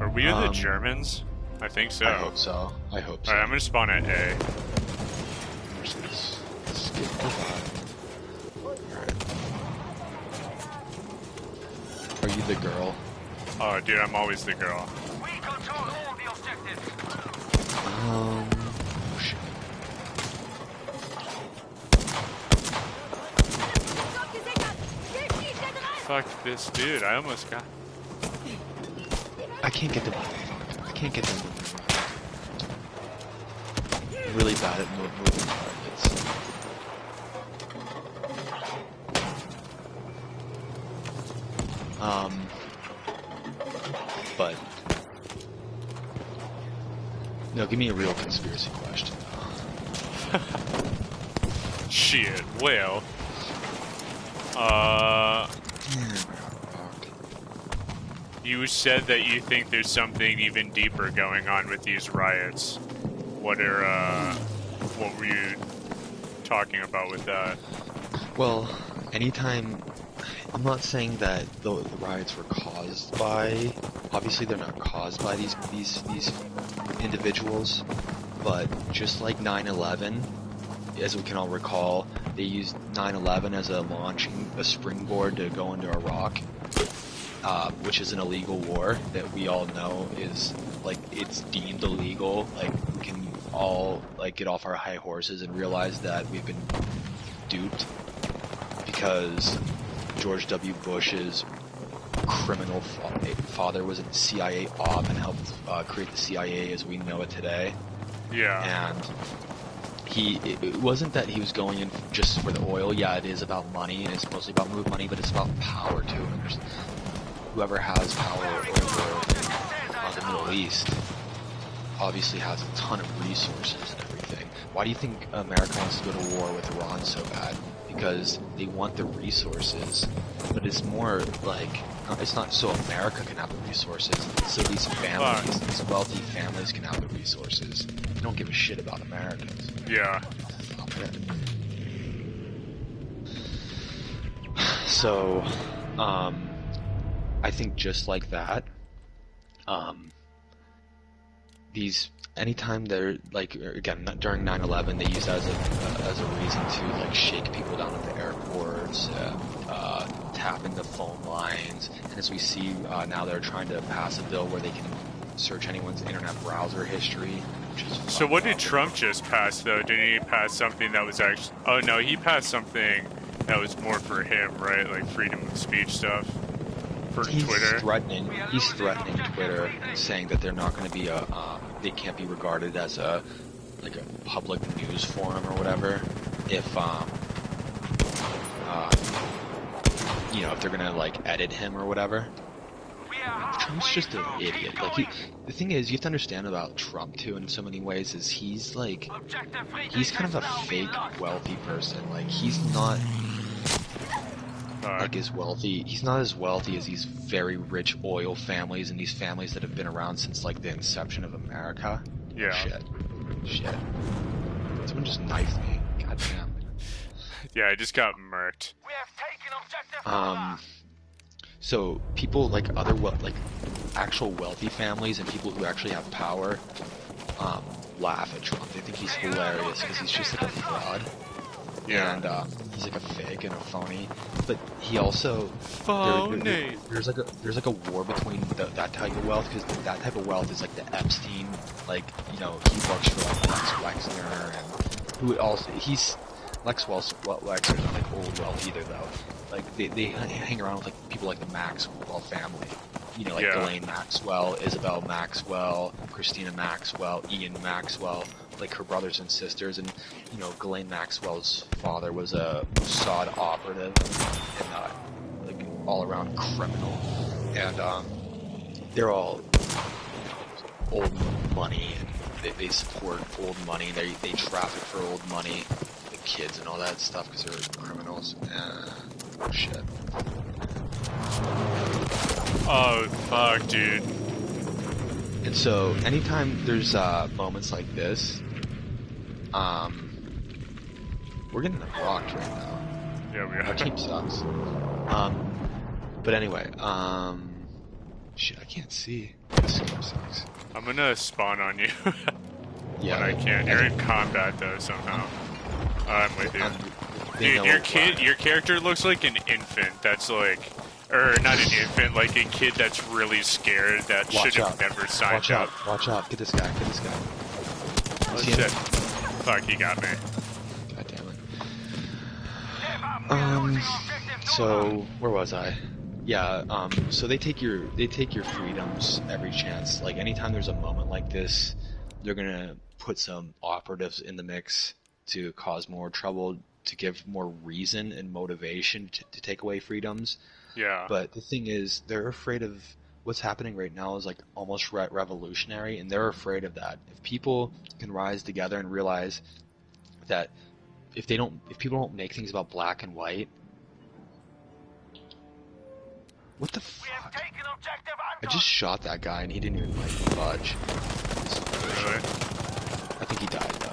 Are we the Germans? I think so. I hope so. Alright, I'm gonna spawn at A. Are you the girl? Oh, dude, I'm always the girl. We control all the objectives. Oh, shit. Fuck this dude, I almost got... I can't get them. I can't get them. I'm really bad at moving targets. But no, give me a real conspiracy question. Shit, well, you said that you think there's something even deeper going on with these riots. What were you talking about with that? Well, anytime, I'm not saying that the riots were caused by, obviously they're not caused by these individuals, but just like 9/11, as we can all recall, they used 9/11 as a springboard to go into Iraq, which is an illegal war that we all know is, like, it's deemed illegal. Like, we can all, like, get off our high horses and realize that we've been duped because George W. Bush's criminal father was a CIA op and helped create the CIA as we know it today. Yeah. And it wasn't that he was going in just for the oil. Yeah, it is about money, and it's mostly about money, but it's about power too. And there's whoever has power over the Middle East obviously has a ton of resources and everything. Why do you think America wants to go to war with Iran so bad? Because they want the resources, but it's more like, it's not so America can have the resources, so these families, these wealthy families can have the resources. They don't give a shit about Americans. Yeah. So, I think just like that, anytime they're, like, again, during 9/11, they used that as a reason to, like, shake people down at the airports, tap into phone lines, and as we see now, they're trying to pass a bill where they can search anyone's internet browser history. Which is So what did Trump just pass, though? Didn't he pass something that was actually... Oh, no, he passed something that was more for him, right? Like freedom of speech stuff for Twitter. He's threatening Twitter, saying that they're not going to be they can't be regarded as a public news forum or whatever if if they're gonna, like, edit him or whatever. Trump's just an idiot. Like, the thing is, you have to understand about Trump too in so many ways is he's kind of a fake wealthy person. Like, he's not like as wealthy. He's not as wealthy as these very rich oil families and these families that have been around since, like, the inception of America. Yeah. Shit. Someone just knifed me. God damn. Yeah, I just got murked. We have taken objective. So people like actual wealthy families and people who actually have power, laugh at Trump. They think he's hilarious because he's just like a fraud. Yeah. And he's like a fake and a phony. But he also there's like a war between that type of wealth, because that type of wealth is like the Epstein, like, he works for like Lex Wexner, and who also Lex Wexner's not like old wealth either though. Like they hang around with like people like the Maxwell family. Ghislaine Maxwell, Isabel Maxwell, Christina Maxwell, Ian Maxwell, like her brothers and sisters, and Ghislaine Maxwell's father was a Mossad operative and like all around criminal, and they're all old money, and they support old money. They traffic for old money, the kids and all that stuff because they're criminals. Shit. Oh, fuck, dude. And so, anytime there's moments like this, we're getting rocked right now. Yeah, we are. Our team sucks. But anyway, shit, I can't see. This game sucks. I'm gonna spawn on you. Yeah, but I can't. You're in combat, though, somehow. I'm with you. Dude, your character looks like an infant that's like... Or not an infant, like a kid that's really scared that should have never signed up. Watch out. Get this guy. Oh shit. Fuck, he got me. God damn it. So, where was I? Yeah, so they take your freedoms every chance. Like, anytime there's a moment like this, they're gonna put some operatives in the mix to cause more trouble, to give more reason and motivation to take away freedoms. Yeah. But the thing is, they're afraid of what's happening right now is like almost revolutionary, and they're afraid of that. If people can rise together and realize that if people don't make things about black and white, what the fuck? I just shot that guy and he didn't even like budge. Really? I think he died though.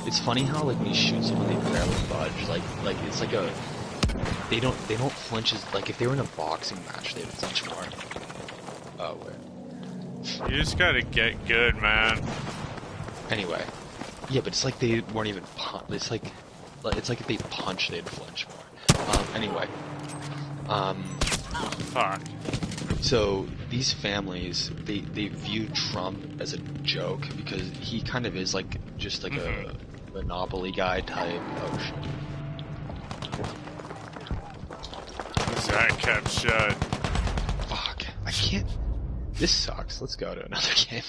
It's funny how like when you shoot someone they barely budge. Like it's like a They don't flinch as, like, if they were in a boxing match, they would flinch more. Oh, wait. You just gotta get good, man. Anyway, Yeah, but it's like they weren't even it's like if they punched, they'd flinch more. Anyway, um, Fuck. so these families they view Trump as a joke because he kind of is like just like Hmm. a monopoly guy type. Oh Zack kept shut. fuck! I can't. This sucks. Let's go to another game.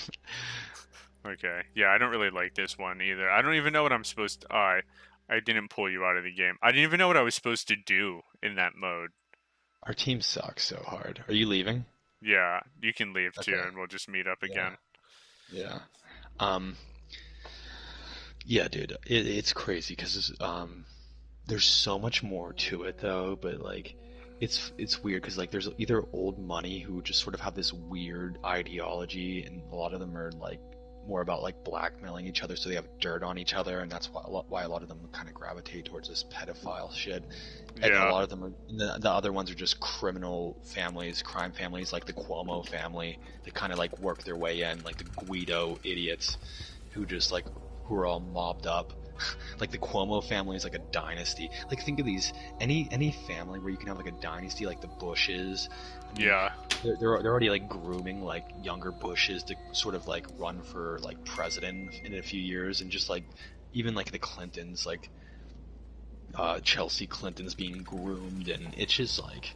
Okay. Yeah, I don't really like this one either. I don't even know what I'm supposed to. I didn't pull you out of the game. I didn't even know what I was supposed to do in that mode. Our team sucks so hard. Are you leaving? Yeah, you can leave too, Okay. and we'll just meet up Yeah. again. Yeah. Um. Yeah, dude. It's crazy because there's so much more to it though, but like it's weird because like there's either old money who just sort of have this weird ideology, and a lot of them are like more about like blackmailing each other, so they have dirt on each other, and that's why a lot of them kind of gravitate towards this pedophile shit. And then a Yeah. lot of them are the other ones are just criminal families, crime families, like the Cuomo family. They kind of like work their way in, like the Guido idiots who just like who are all mobbed up. Like the Cuomo family is like a dynasty. Like think of these any family where you can have like a dynasty, like the Bushes. I mean, Yeah. they're already like grooming like younger Bushes to sort of like run for like president in a few years, and just like even like the Clintons, like Chelsea Clinton's being groomed, and it's just like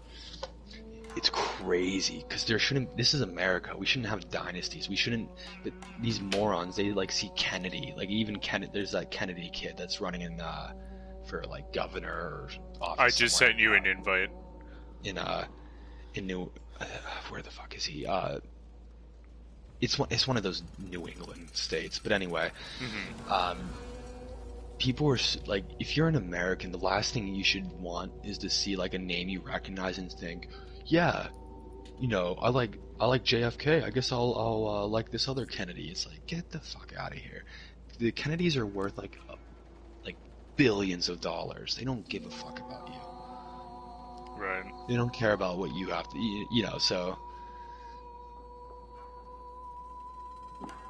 it's crazy because there shouldn't. This is America. We shouldn't have dynasties. We shouldn't. But these morons, they like see Kennedy. Like even Kennedy. There's that Kennedy kid that's running in for like governor or I office just somewhere sent you an invite. in in New. Where the fuck is he? It's one of those New England states. But anyway, Hmm. um, people are like, if you're an American, the last thing you should want is to see like a name you recognize and think, yeah, you know, I like JFK. I guess I'll like this other Kennedy. It's like, get the fuck out of here. The Kennedys are worth like billions of dollars. They don't give a fuck about you. Right. They don't care about what you have to, you know. So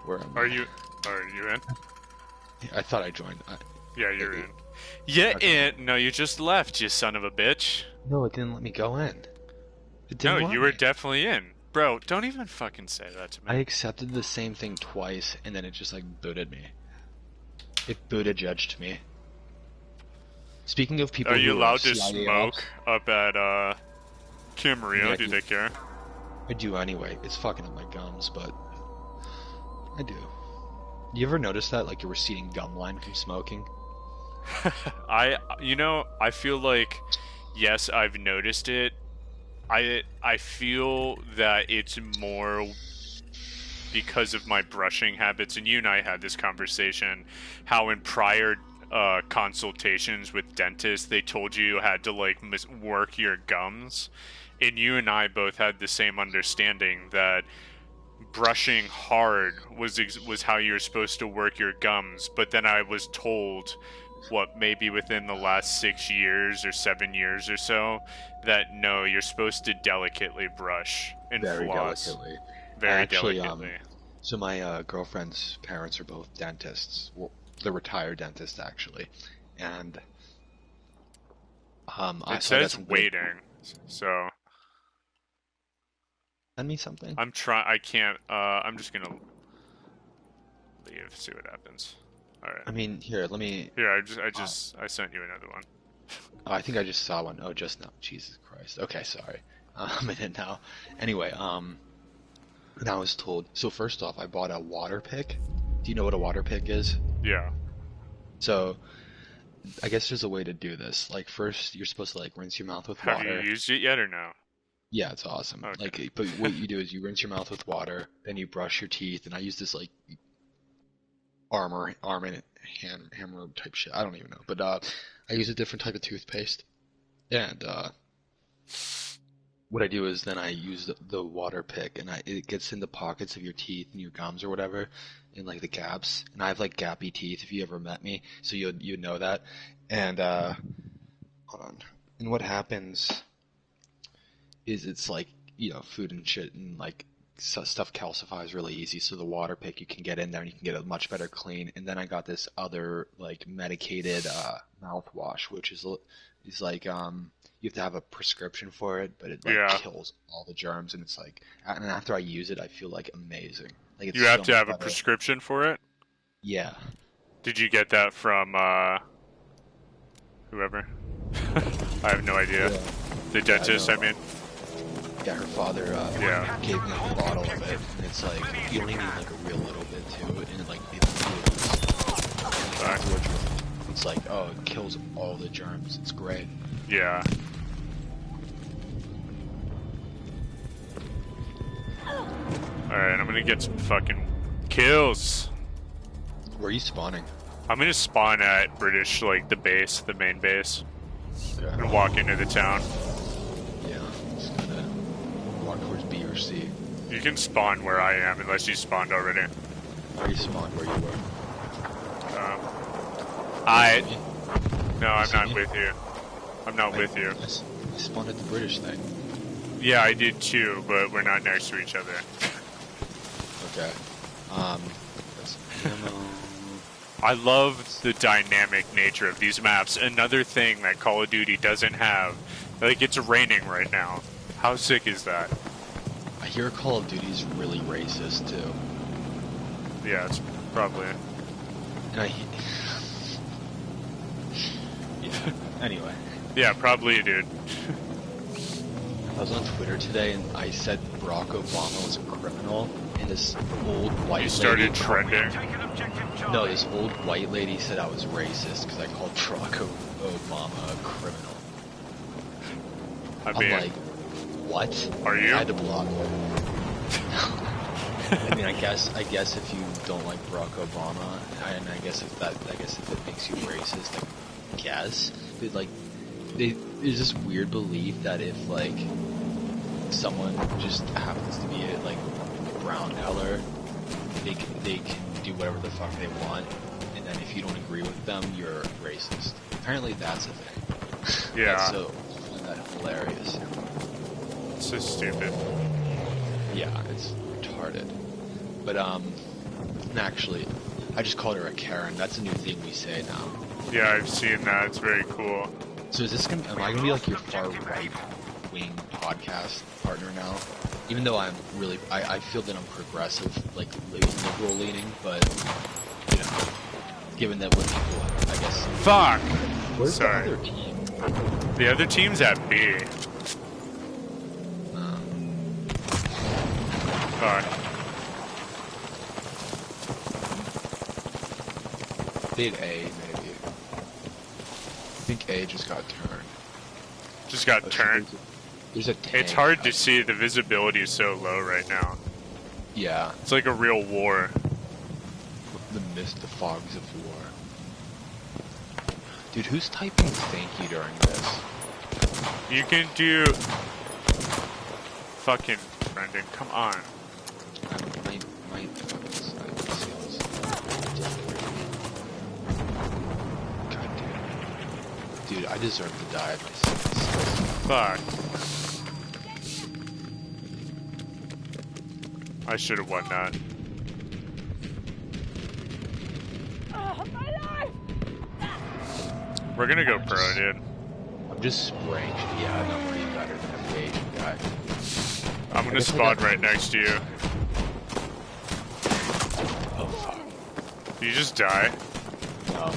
where am Are I? you? Are you in? I thought I joined. Yeah, you're in. Yeah, Okay. in. No, you just left, you son of a bitch. No, it didn't let me go in. It No, didn't you let were me. definitely in. Bro, don't even fucking say that to I me. accepted the same thing twice, and then it just like booted me. It booted judged me. Speaking of Are people you who are allowed to CIA smoke ops, up at I mean, Camarillo? Do they care? I do anyway. It's fucking up my gums, but I do. You ever notice that, like your receding gum line from smoking? I feel like, yes, I've noticed it. I feel that it's more because of my brushing habits, and you and I had this conversation, how in prior consultations with dentists, they told you had to like work your gums, and you and I both had the same understanding that brushing hard was how you were supposed to work your gums. But then I was told, what, maybe within the last 6 years or 7 years or so, that no, you're supposed to delicately brush and Very floss delicately. I very actually, delicately. so my girlfriend's parents are both dentists. Well, they're retired dentists actually, and It so I got says some good. waiting, so Send me something. I'm trying. I can't. I'm just gonna leave. See what happens. All right. I mean, here, let me. Here, Uh, I sent you another one. I think I just saw one. Oh, just now. Jesus Christ. Okay, sorry. I'm in it now. Anyway, and I was told. So first off, I bought a water pick. Do you know what a water pick is? Yeah. So I guess there's a way to do this. Like first, you're supposed to like rinse your mouth with Have you water. used it yet or no? Yeah, it's awesome. Okay. Like, but what you do is you rinse your mouth with water, then you brush your teeth, and I use this like arm and hammer type shit. I don't even know, but I use a different type of toothpaste, and what I do is then I use the water pick, and it gets in the pockets of your teeth and your gums or whatever, in like the gaps. And I have like gappy teeth if you ever met me, so you'd know that. And hold on. And what happens is it's like, you know, food and shit and like stuff calcifies really easy, so the water pick you can get in there and you can get a much better clean. And then I got this other like medicated mouthwash, which is like you have to have a prescription for it, but it like Yeah. kills all the germs, and it's like, and after I use it, I feel like amazing. Like it's You have so to much have a better. prescription for it? Yeah. Did you get that from whoever? I have no idea. Yeah. The dentist, I mean. Yeah, her father Yeah. gave me a bottle of it, and it's like you only need like a real little bit too, and it like it feels. Afterwards, it's like, oh, it kills all the germs. It's great. Yeah. Alright, I'm gonna get some fucking kills. Where are you spawning? I'm gonna spawn at British, like, the base, the main base, Yeah. and walk into the town. Yeah, I'm just gonna walk towards B or C. You can spawn where I am, unless you spawned already. Where you spawned? Where you were? No, I'm See not me? with you. I'm not with you. I spawned at the British thing. Yeah, I did too, but we're not next to each other. Okay. That's ammo. I love the dynamic nature of these maps. Another thing that Call of Duty doesn't have. Like, it's raining right now. How sick is that? I hear Call of Duty's really racist too. Yeah, it's probably... And I. Yeah. Anyway. Yeah, probably, dude. I was on Twitter today and I said Barack Obama was a criminal, and this old white You started lady. trending. Taking objective Charlie. No, this old white lady said I was racist because I called Barack Obama a criminal. I I'm mean, like, what? are you? I had to block her. I mean, I guess if you don't like Barack Obama, and I guess if it makes you racist, I guess. But like, there's this weird belief that if like someone just happens to be like brown color, they can do whatever the fuck they want, and then if you don't agree with them, you're racist. Apparently, that's a thing. Yeah. That's so I find that hilarious. it's so stupid. Yeah, it's retarded. But actually, I just called her a Karen. That's a new thing we say now. Yeah, I've seen that. It's very cool. So is this am I gonna be like your far right wing podcast partner now? Even though I'm really, I feel that I'm progressive, like liberal leaning, but you know, given that we're people, I guess. Fuck! Where's Sorry. the other team? The other team's at B. Fuck. They had A, maybe. I think A just got turned. Just got turned. There's a tank. It's hard to see. The visibility is so low right now. Yeah, It's like a real war. the mist, the fogs of war. Dude, who's typing thank you during this? You can do... Fucking Brendan, come on. My skills. God damn. Dude, I deserve to die at my skills. Fuck. I should have won that. Oh, my life! We're gonna go pro, dude. I'm just spraying shit. Yeah, I'm way better than every Asian guy. I'm gonna guess I spawn got- right next to you. Oh, fuck. Did you just die? No.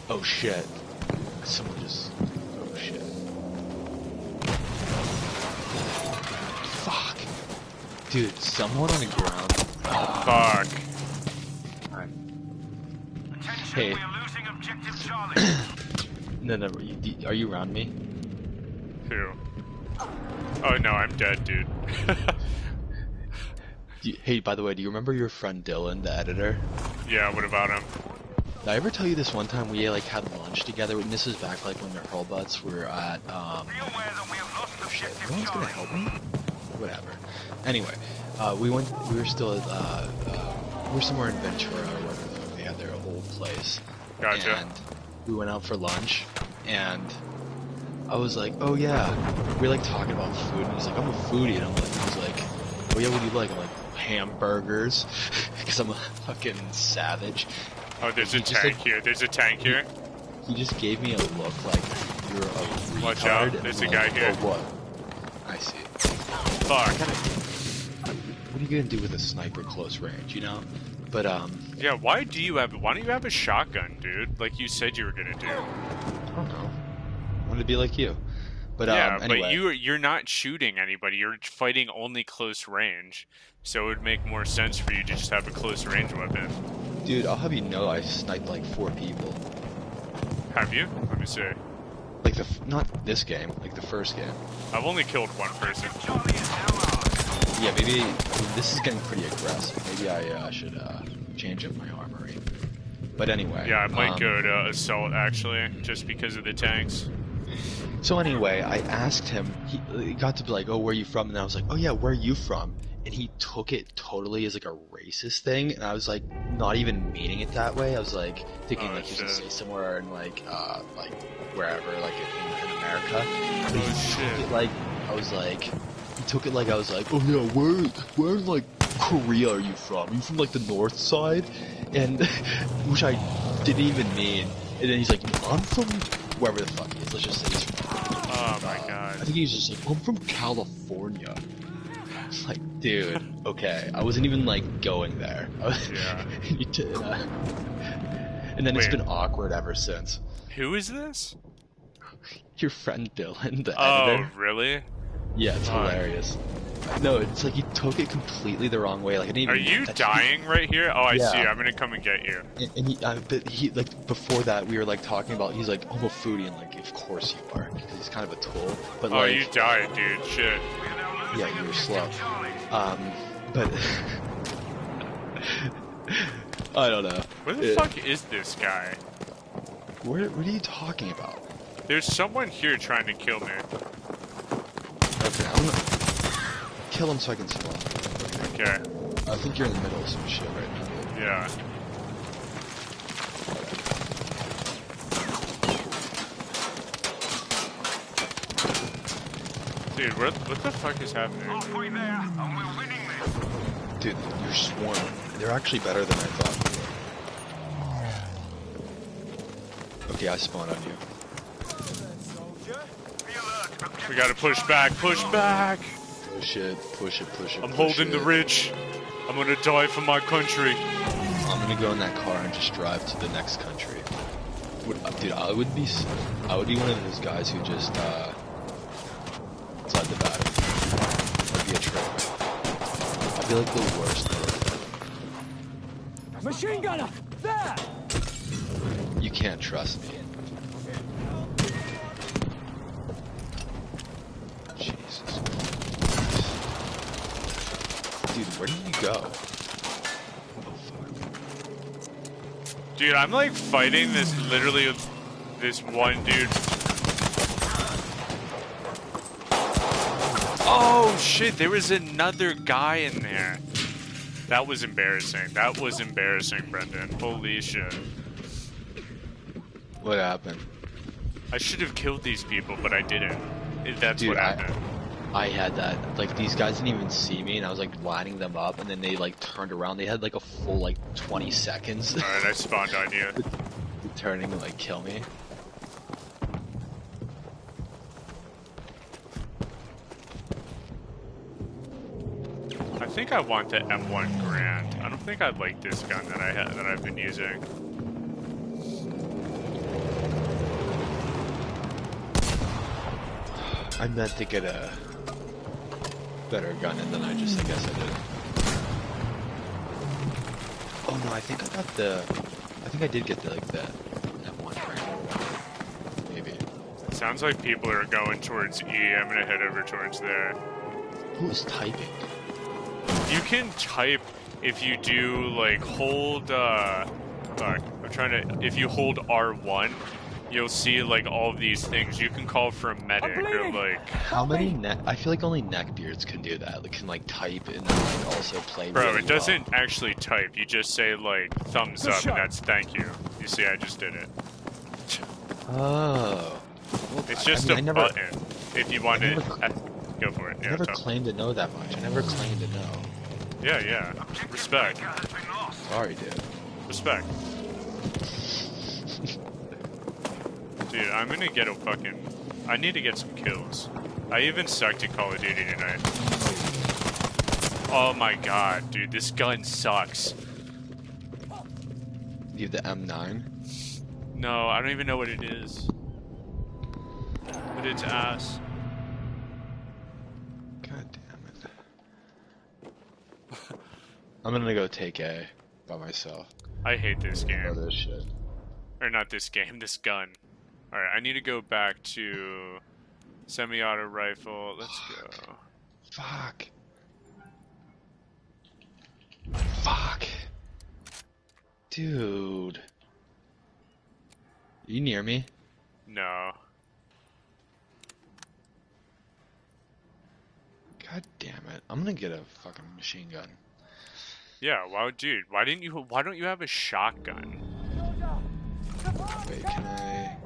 Oh, shit. Someone just... Oh, shit. Fuck. Dude, someone on the ground... Fuck. Attention, Hey. we are losing objective Charlie. No, are you around me? Who? Oh no, I'm dead, dude. Hey, by the way, do you remember your friend Dylan, the editor? Yeah, what about him? Did I ever tell you this one time we like had lunch together? And this is back like when the Hurlbutts were at Be aware that we have lost shit, objective no one's gonna Charlie. help me? Whatever. Anyway, we were still at, we were somewhere in Ventura or wherever the fuck they had their old place. Gotcha. And we went out for lunch, and I was like, oh yeah, we're like talking about food, and he's like, I'm a foodie, and I was like, oh yeah, what do you like? I'm like, hamburgers, because I'm a fucking savage. Oh, there's a He just tank like, here. There's a tank here. he just gave me a look like you're a retard. Watch out, and there's I'm a like, guy here. Oh, what? I see. Fuck. What are you gonna do with a sniper close range, you know? But Yeah, why don't you have a shotgun, dude? Like you said you were gonna do. I don't know. I want to be like you. But Yeah, anyway. but you're not shooting anybody. You're fighting only close range. So it would make more sense for you to just have a close range weapon. Dude, I'll have you know I sniped like 4 people. Have you? Let me see. Like not this game, like the first game. I've only killed one person. Charlie is now ours. Yeah, maybe this is getting pretty aggressive. Maybe I should change up my armory. But anyway. Yeah, I might go to assault actually, just because of the tanks. So anyway, I asked him. He got to be like, "Oh, where are you from?" And I was like, "Oh yeah, where are you from?" And he took it totally as like a racist thing, and I was like, not even meaning it that way. I was like thinking like he was gonna say somewhere in like wherever, like in America. But he took it like I was like, he took it like I was like, "Oh yeah, where in like Korea are you from? Are you from like the north side?" And which I didn't even mean. And then he's like, "I'm from wherever the fuck he is. Let's just say he's from." Oh my god. I think he's just like, "I'm from California." It's like, dude, okay. I wasn't even like going there. Yeah. And then it's Wait. been awkward ever since. Who is this? Your friend Dylan, the Oh, editor. really? Yeah, it's hilarious. No, it's like he took it completely the wrong way. Like I didn't Are even you dying right here? Oh, I Yeah. see. I'm gonna come and get you. but he like before that we were like talking about he's like, I'm a foodie, and like of course you are because he's kind of a tool. But Oh, like you died, dude. Shit. We are now losing yeah, you're slow. objective Charlie. But I don't know. Where the fuck is this guy? What are you talking about? There's someone here trying to kill me. Okay, I'm gonna kill him so I can spawn. Okay. I think you're in the middle of some shit right now. Yeah. Dude, what the fuck is happening? Halfway there, and we're winning this. Dude, you're swarming. They're actually better than I thought. Okay, I spawned on you. Soldier, be alert. Objective We gotta push back, push back! Push it, push it, push it. I'm push holding the it. ridge. I'm gonna die for my country. I'm gonna go in that car and just drive to the next country. Dude, I would be one of those guys who just inside the battle. That'd be a trip. I'd be like the worst. Machine gunner! There! You can't trust me. Jesus. Dude, where did you go? Dude, I'm like fighting this literally with this one dude. Oh shit, there was another guy in there. That was embarrassing. That was embarrassing, Brendan. Holy shit. What happened? I should have killed these people, but I didn't. That's Dude, what happened. I had that. Like, these guys didn't even see me, and I was like lining them up, and then they like turned around. They had like a full like 20 seconds. Alright, I spawned on you. Turning to like kill me. I think I want the M1 Grand. I don't think I like this gun that I've been using. I meant to get a better gun, and then I guess I did. Oh no, I think I did get the M1 Grand. Maybe. Sounds like people are going towards E. I'm gonna head over towards there. Who's typing? You can type if you do like hold if you hold R1, you'll see like all of these things. You can call for a medic or like How many I feel like only neckbeards can do that. Like can like type and then like also play. bro, really it doesn't actually type. You just say like thumbs Good up shot. and that's thank you. You see I just did it. Well. Oh. Well, It's just a I never, button. If you want I to, never, go for it. I Yeah, never tough. claimed to know that much. I never claimed to know. Yeah, yeah. Respect. Sorry, dude. Respect. Dude, I'm gonna get a fucking... I need to get some kills. I even sucked at Call of Duty tonight. Oh my god, dude, this gun sucks. You have the M9? No, I don't even know what it is. But it's ass. God damn it. I'm gonna go take A by myself. I hate this Oh, game. this shit. Or not this game, this gun. Alright, I need to go back to semi-auto rifle. Let's go. Fuck. Fuck. Dude. You near me? No. God damn it. I'm gonna get a fucking machine gun. Yeah, dude, why don't you have a shotgun? Wait, can I...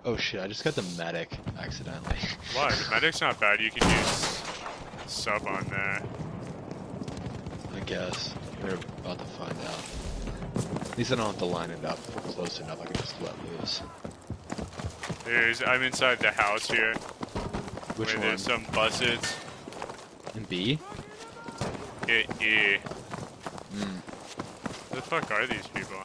Oh shit, I just got the medic accidentally. Why? The medic's not bad. You can use sub on there. I guess. We're about to find out. At least I don't have to line it up. If we're close enough, I can just let loose. I'm inside the house here. Which where one? There's some buses. In B? Yeah. Mm. Who the fuck are these people?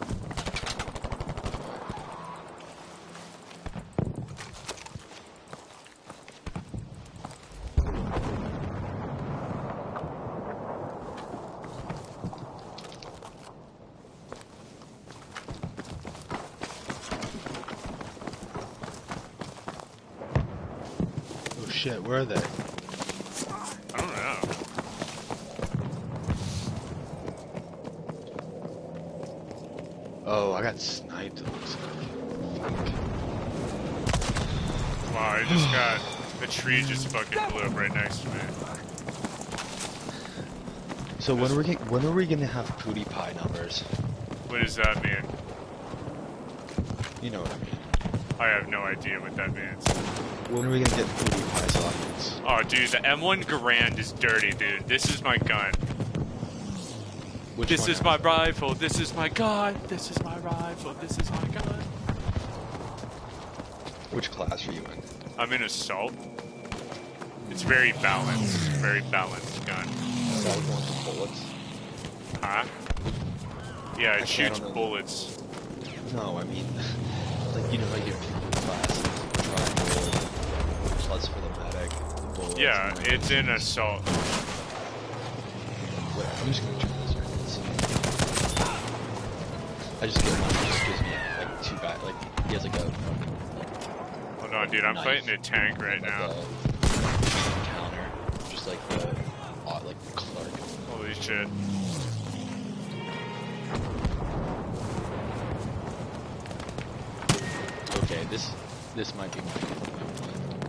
Oh shit, where are they? I don't know. Oh, I got sniped, it looks like. Fuck. Wow, I just got... The tree just fucking blew up right next to me. So when are we gonna have Pootie Pie numbers? What does that mean? You know what I mean. I have no idea what that means. When are we gonna get Pootie Pie sockets? Oh, dude, the M1 Garand is dirty, dude. This is my gun. Which This one is has my it? rifle. This is my gun. This is my rifle. This is my gun. Which class are you in? I'm in assault. It's very balanced. Very balanced gun. Is that one with bullets? Huh? Yeah, it Actually, I shoots don't know. bullets. No, I mean, like, you know, like your classes, triangle, plus for the medic, the bullets. Yeah, and, like, it's in assault. Wait, I'm just gonna turn this right now. I just get one, it just gives me, like, two guys, like, he has, like, a, Hold on, dude, I'm knife, fighting a tank right like, now. a counter, just like the, like, Clark. Holy shit. Okay, this might be my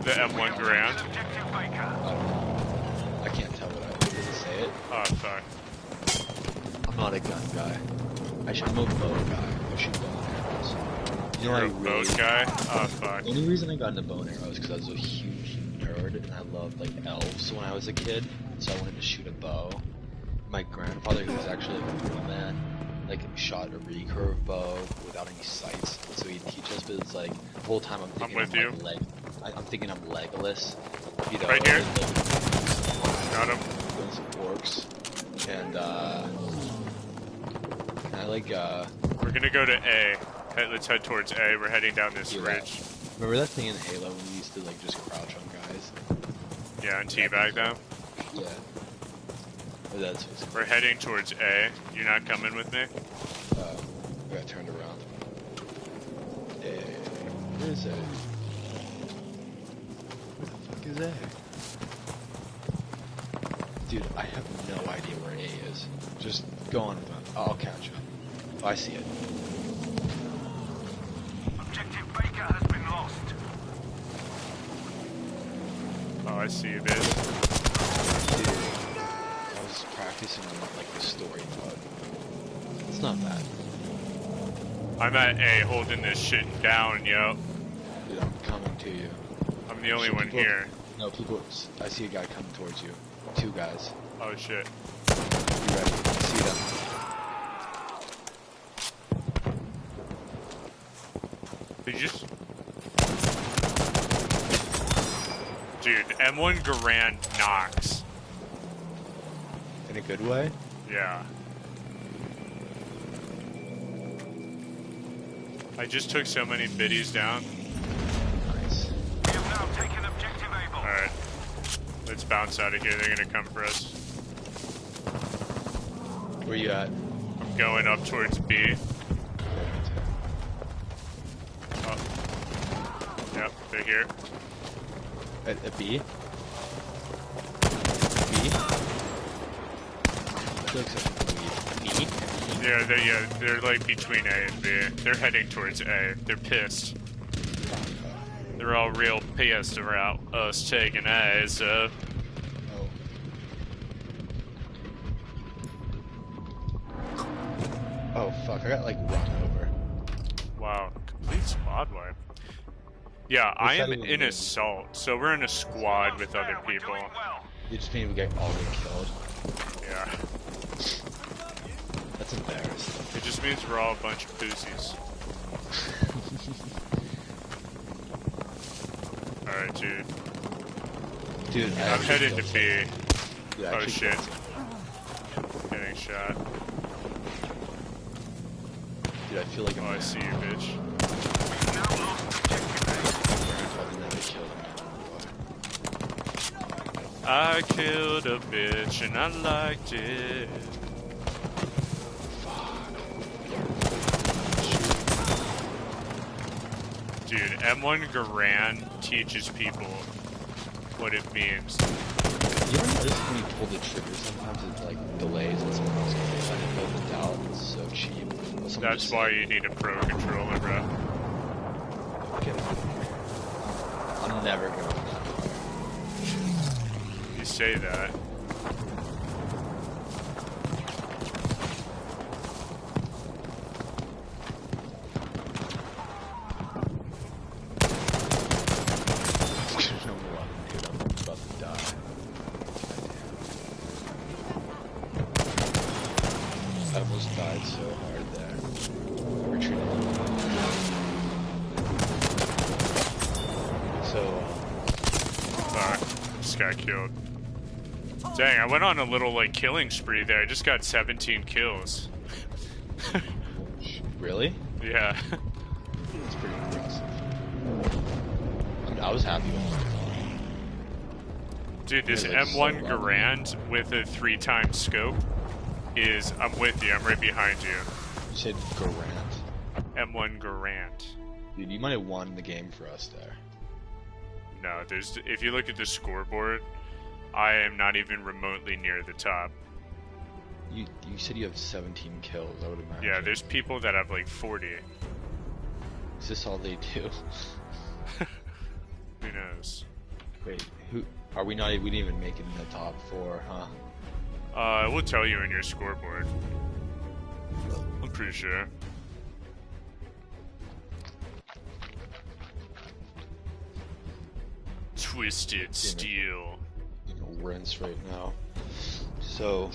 The M1 Garand? I don't know. I can't tell what does it say it? Oh, fuck. I'm not a gun guy. I'm a bow guy. I shoot bow and arrows. You know, You're I a boat really, guy? Oh, fuck. the only reason I got into bow and arrows is because I was a huge nerd and I loved like elves when I was a kid, so I wanted to shoot a bow. My grandfather, who was actually like a wheelman, like shot a recurve bow without any sights, so he'd teach us. But it's like the whole time I'm thinking with you. like I'm thinking I'm Legolas, you know, Right here. like, Got him. doing some orcs, and I like We're gonna go to A. Let's head towards A. We're heading down this Yeah. ridge. remember that thing in Halo when we used to like just crouch on guys? Yeah, and teabag them. Yeah. Or that's what's We're heading towards A. You're not coming with me? I got turned around. Where is A? Where the fuck is A? Dude, I have no idea where A is. Just go on about it. I'll catch up. Oh, I see it. Objective Baker has been lost. Oh, I see you, bitch. Dude, I was practicing on like the story mode. It's not bad. I'm at A holding this shit down, yo. Dude, I'm coming to you. I'm the only Shit, one people- here. No, people. I see a guy coming towards you. 2 guys. Oh shit. You ready? I see them. Did you just... Dude, M1 Garand knocks. In a good way? Yeah. I just took so many biddies down. Nice. We have now taken objective Able. Alright. Let's bounce out of here. They're gonna come for us. Where you at? I'm going up towards B. Oh. Yep, they're here. At B? B? I feel like such a B. They're like between A and B. They're heading towards A. They're pissed. They're all real pissed about us taking A, so... Oh fuck, I got like run over. Wow, complete squad wipe. Yeah, I am side of the in room? assault, so we're in a squad with other We're people. doing well. You just mean we get all get killed. Yeah. That's embarrassing. It just means we're all a bunch of pussies. Alright, dude. Dude, I'm headed to B. Dude, I Oh actually shit. killed Getting shot. someone. Dude, I feel like Oh, I see you, bitch. We've now lost objective Able. I've never killed him before. I killed a bitch and I liked it. Dude, M1 Garand teaches people what it means. You ever notice when you pull the trigger sometimes it like delays and someone else can find it built out? It's so cheap. Someone That's just why said, you need a pro controller, bro. "Get it." I'm never going to that. You say that. There's no one, dude. I'm about to die. I almost died so hard there. Retreated. So, Just got killed. Dang, I went on a little like killing spree there. I just got 17 kills. really? Yeah. That's pretty impressive. I was happy when I was gone. Dude, this You're, like, so M1 lucky. Garand with a 3x scope is... I'm with you. I'm right behind you. You said Garant. M1 Garand. Dude, you might have won the game for us there. No, there's... If you look at the scoreboard, I am not even remotely near the top. You said you have 17 kills, I would imagine. Yeah, there's people that have like 40. Is this all they do? Who knows? Wait, who... Are we not... We didn't even make it in the top 4, huh? I will tell you in your scoreboard. I'm pretty sure. Twisted Steel. You know, rinse right now. So...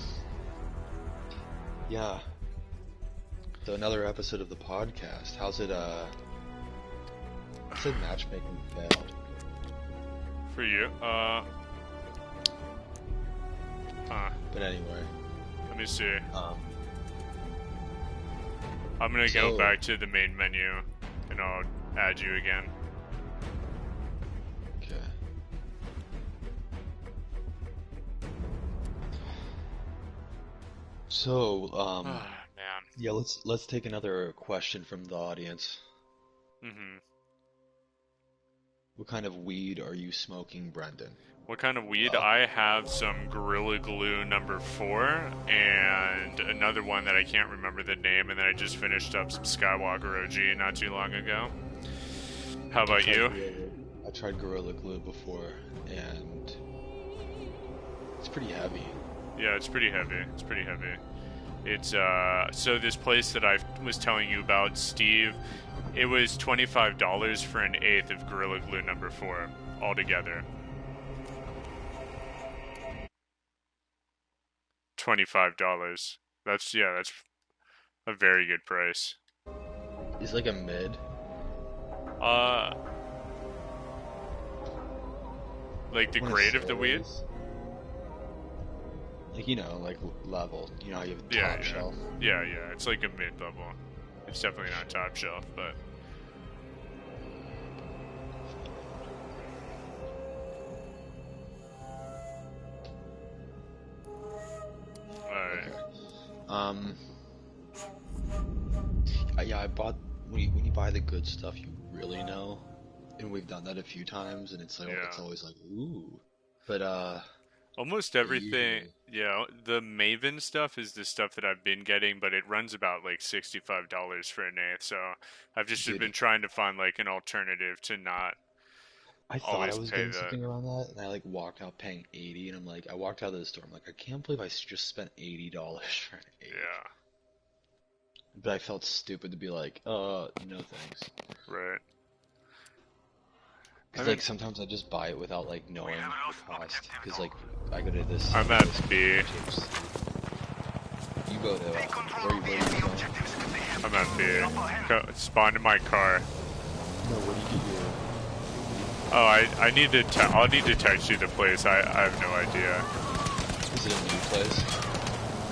Yeah. So another episode of the podcast. How's it, said matchmaking failed. For you? But anyway, Let me see. um... I'm gonna go So- back to the main menu, and I'll add you again. Okay. So, Man. yeah, let's take another question from the audience. Mm-hmm. What kind of weed are you smoking, Brendan? What kind of weed? I have some Gorilla Glue number 4, and another one that I can't remember the name, and then I just finished up some Skywalker OG not too long ago. How about you? I tried Gorilla Glue before, and it's pretty heavy. Yeah, it's pretty heavy. It's pretty heavy. It's so this place that I was telling you about, Steve, it was $25 for an eighth of Gorilla Glue number 4 altogether. $25. That's a very good price. It's like a mid. Uh, like the Wanna grade say of the it weed? is. Like, you know, like level. You know how you have a Yeah, top yeah. shelf? Yeah, yeah. It's like a mid-level. It's definitely not top shelf, but alright. Okay. Um, yeah, I bought, when you buy the good stuff, you really know. And we've done that a few times, and it's like, it's Yeah. always like, ooh. But, Almost but everything, usually, yeah, the Maven stuff is the stuff that I've been getting, but it runs about like $65 for an eighth, so I've just dude, been trying to find like an alternative to not I thought I always was pay getting the, something around that, and I like walked out paying 80, and I'm like, I walked out of the store, I'm like, I can't believe I just spent $80 for an eighth. yeah, But I felt stupid to be like, no thanks. right. Because, I'm like, in, sometimes I just buy it without, like, We knowing have the lost cost. objective Because, Dog. like, I go to this, I'm at this B. THC. You go to, Take control where of the you enemy going? objectives. They have I'm at B. the upper hand. Spawn in my car. No, where do you get your... Oh, I need to, I'll need to text you the place, I have no idea. Is it a new place?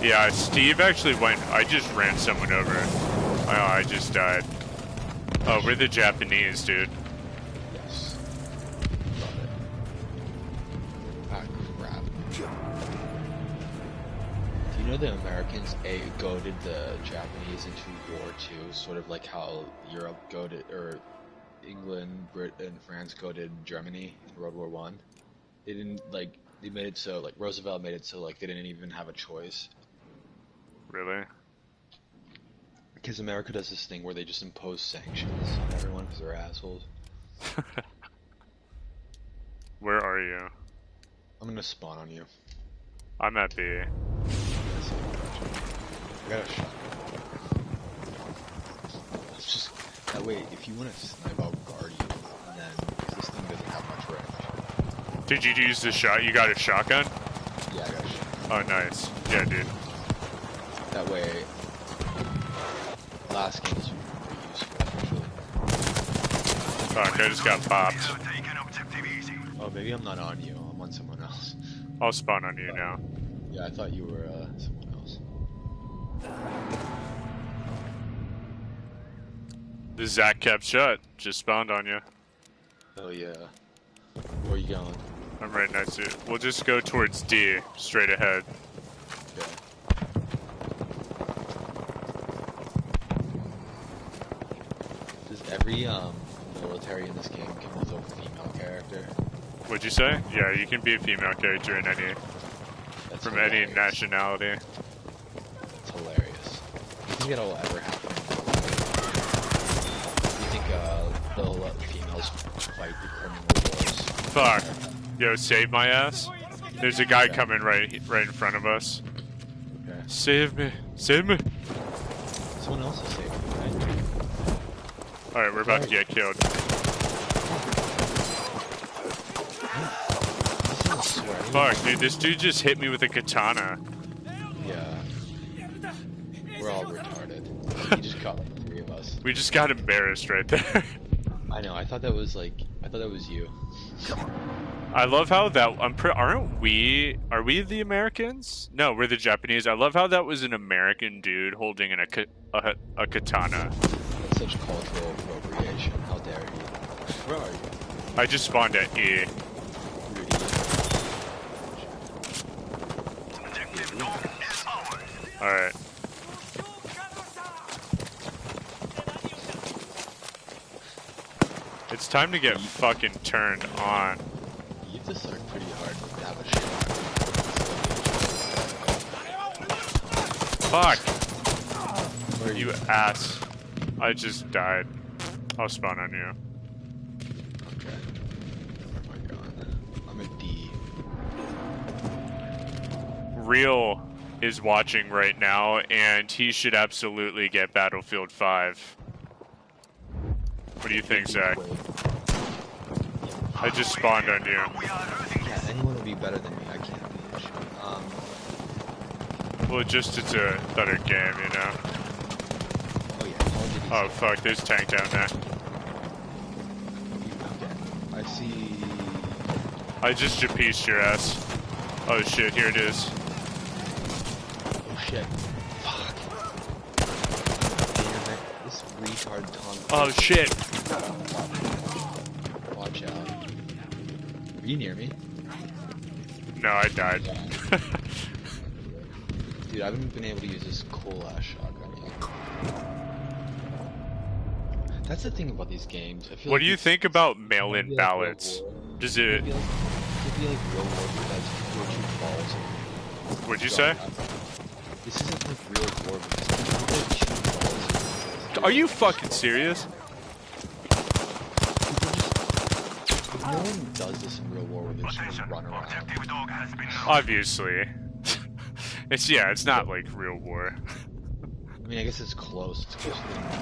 Yeah, Steve actually went, I just ran someone over. Oh, I just died. Oh, we're the Japanese, dude. Yes. Love it. Ah, crap. Do you know the Americans goaded the Japanese into war too? Sort of like how Europe goaded, or England, Britain, and France goaded Germany in World War One. They didn't like. They made it so like Roosevelt made it so like they didn't even have a choice. Really? Because America does this thing where they just impose sanctions on everyone because they're assholes. Where are you? I'm gonna spawn on you. I'm at B. I got a shot. It's just that way. If you want to snipe, I'll guard you, and then because this thing doesn't have much range. Did you use the shot? You got a shotgun? Yeah, I got a shot. Oh, nice. Yeah, dude. That way, last game is pretty useful actually. Fuck, I just got popped. Have taken objective easy. Oh, maybe I'm not on you. I'm on someone else. I'll spawn on you now. Yeah, I thought you were someone else. The Zack kept shut. Just spawned on you. Oh yeah. Where are you going? I'm right next to you. We'll just go towards D, straight ahead. Okay. Does every military in this game come with a female character? What'd you say? Yeah, you can be a female character in any, That's from hilarious. any nationality. It's hilarious. Do you think that'll ever happen? Do you think they'll let females fight the criminal wars? Fuck. Yo, save my ass. There's a guy coming right in front of us. Okay. Save me. Save me. Someone else is saving me, right? Alright, we're about to get killed. I swear. Fuck, dude, this dude just hit me with a katana. Yeah. We're all retarded. He just caught like 3 of us. We just got embarrassed right there. I know, I thought that was you. I love how that, are we the Americans? No, we're the Japanese. I love how that was an American dude holding a katana. That's such cultural appropriation. How dare you? Where are you? I just spawned at E. Rudy? Objective Dog is ours. Alright. It's time to get fucking turned on. You have to start pretty hard to have a shot. Fuck! Where are You ass. I just died. I'll spawn on you. Okay. Where am I going? I'm a D. Real is watching right now, and he should absolutely get Battlefield 5. What do you think, Zach? I just spawned on you. Yeah, anyone would be better than me. I can't be. Well, just it's a better game, you know? Oh yeah, Call of Duty's Oh, fuck, there's tank down there. okay. I see. I just pieced your ass. Oh shit, here it is. Oh shit. Fuck. Damn it. This retard Tom. Oh shit. Watch out. Are you near me? No, I died. Dude, I haven't been able to use this cool ass shotgun yet. That's the thing about these games. I feel What like do you think about mail-in ballots? Does it... It'd be like real war because people are too balls. What'd you say? This isn't like real war because people are too balls. Are you fucking serious? No one does this in real war where they just run around. Obviously. It's not like real war. I mean, I guess it's close. It's close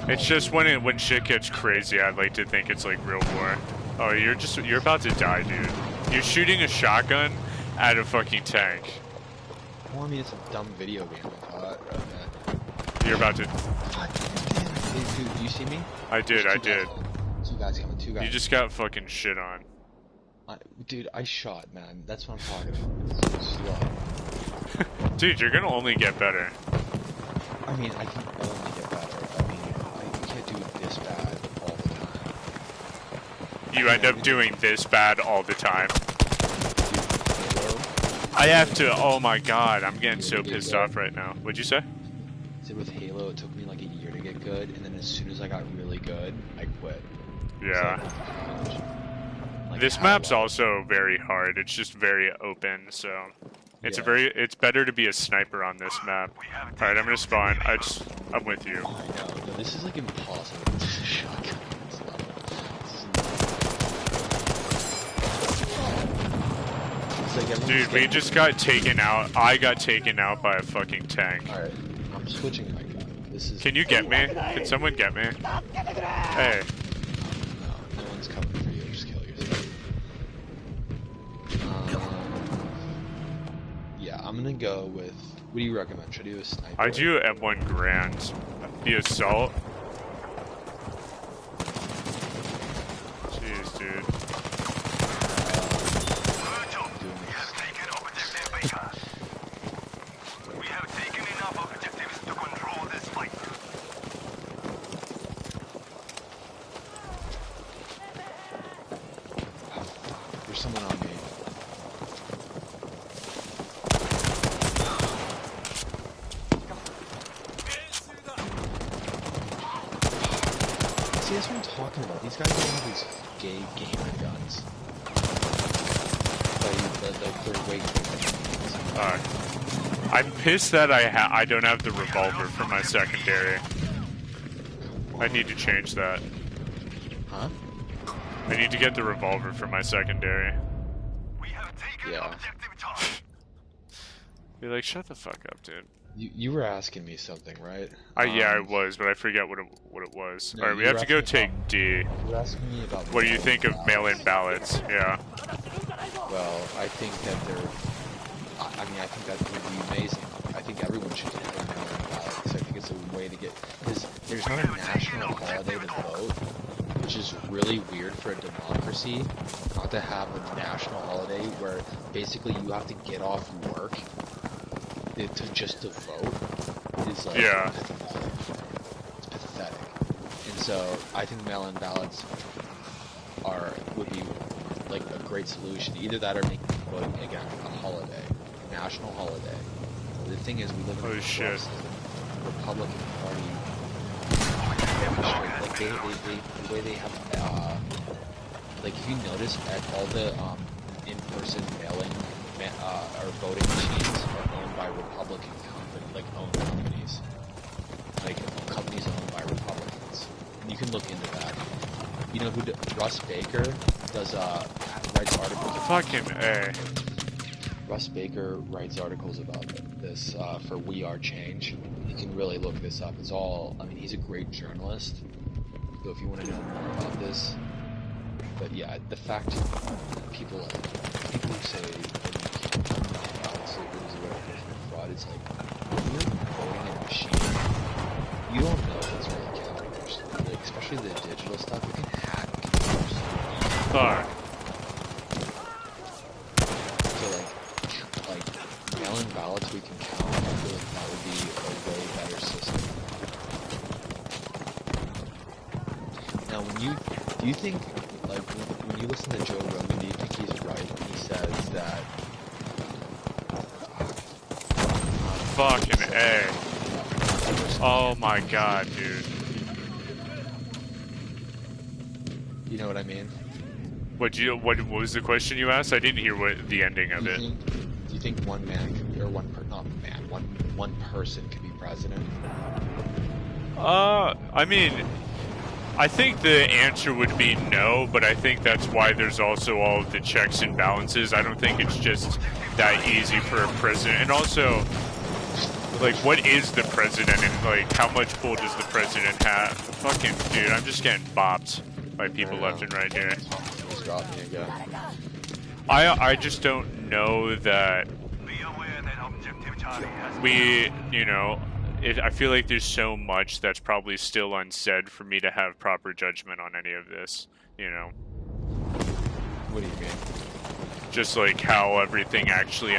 to It's just when shit gets crazy, I'd like to think it's like real war. Oh, you're about to die, dude. You're shooting a shotgun at a fucking tank. Well, I mean, it's a dumb video game, I thought. Okay. You're about to... God damn it. Hey, dude, do you see me? I did. Two guys coming, two guys. You just got fucking shit on. Dude, I shot, man. That's what I'm talking about. It's slow. Dude, you're gonna only get better. I mean, I can only get better. I mean, I can't do this bad all the time. You end up doing this bad all the time. Dude, Halo, I have to... Oh my god, I'm getting so pissed off right now. What'd you say? so with Halo, it took me like a year to get good, and then as soon as I got really good, I quit. Yeah. Like, This how map's do I- also very hard. It's just very open, so... It's Yeah. it's better to be a sniper on this map. Alright, I'm gonna spawn. I'm with you. Oh, I know. No, this is like impossible. This is a shotgun. This is like everyone's Dude, we getting- just got taken out. I got taken out by a fucking tank. Alright, I'm switching my gun. This is. Can you get me? Can someone get me? Hey. No one's coming for you. Just kill yourself. Yeah, I'm gonna go with. What do you recommend? Should I do a sniper? I do M1 Grand. The assault. Jeez, dude. Doing this. We have taken enough objectives to control this fight. Oh, fuck. There's someone on me. See, that's what I'm talking about. These guys don't have these gay gamer guns. They're way too I'm pissed that I don't have the revolver for my secondary. I need to change that. Huh? I need to get the revolver for my secondary. We have taken Yeah. objective Charlie. Be like, shut the fuck up, dude. You were asking me something, right? Yeah, I was, but I forget what it was. No, Alright, we you have were to go asking take D. You were asking me about. What do you think of mail-in ballots? Yeah. Well, I think that they're. I mean, I think that would be amazing. I think everyone should get a mail-in ballot because I think it's a way to get. Because there's not a national holiday to vote, which is really weird for a democracy. Not to have a national holiday where basically you have to get off work to just to vote is like. Yeah. It's pathetic. And so I think mail-in ballots would be like a great solution. Either that or make voting again a holiday, national holiday. The thing is, we live in Oh, a shit. Republican Party. Like the way they have, like if you notice at all the in-person mailing or voting machines are owned by Republican owned companies, like companies owned by Republicans. And you can look into that. You know who Russ Baker writes articles. Fucking A. Russ Baker writes articles about this this for We Are Change. You can really look this up. It's all. I mean, he's a great journalist. So if you want to know more about this, but yeah, the fact that people who say fraud, it's like when you're voting a machine, you don't know if it's really counting. Like, especially the digital stuff, you can hack computers. Fuck. So like mail-in ballots we can count. I feel like that would be a way better system. Now, do you think, like, when you listen to Joe Rogan, do you think he's right when he says that? Fucking A. Oh my god, dude. You know what I mean? What was the question you asked? I didn't hear what the ending of it. Do you think one man could be, or one person could be president? I mean, I think the answer would be no, but I think that's why there's also all of the checks and balances. I don't think it's just that easy for a president. And also, like, what is the president, and like, how much pull does the president have? Fucking dude, I'm just getting bopped by people left and right here. Just dropped me again. I just don't know that we, you know, I feel like there's so much that's probably still unsaid for me to have proper judgment on any of this, you know. What do you mean? Just like how everything actually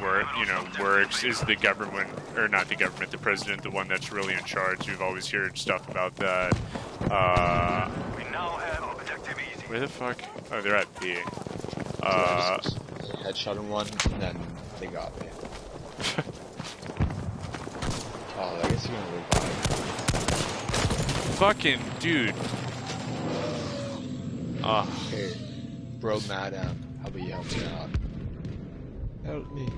works. Is the government, or not the government, the president, the one that's really in charge? We've always heard stuff about that. Where the fuck? Oh, they're at B. Headshot in one, and then they got me. Oh, I guess you're gonna revive. Fucking dude. Hey, bro, madam, how about you help me out? Help me.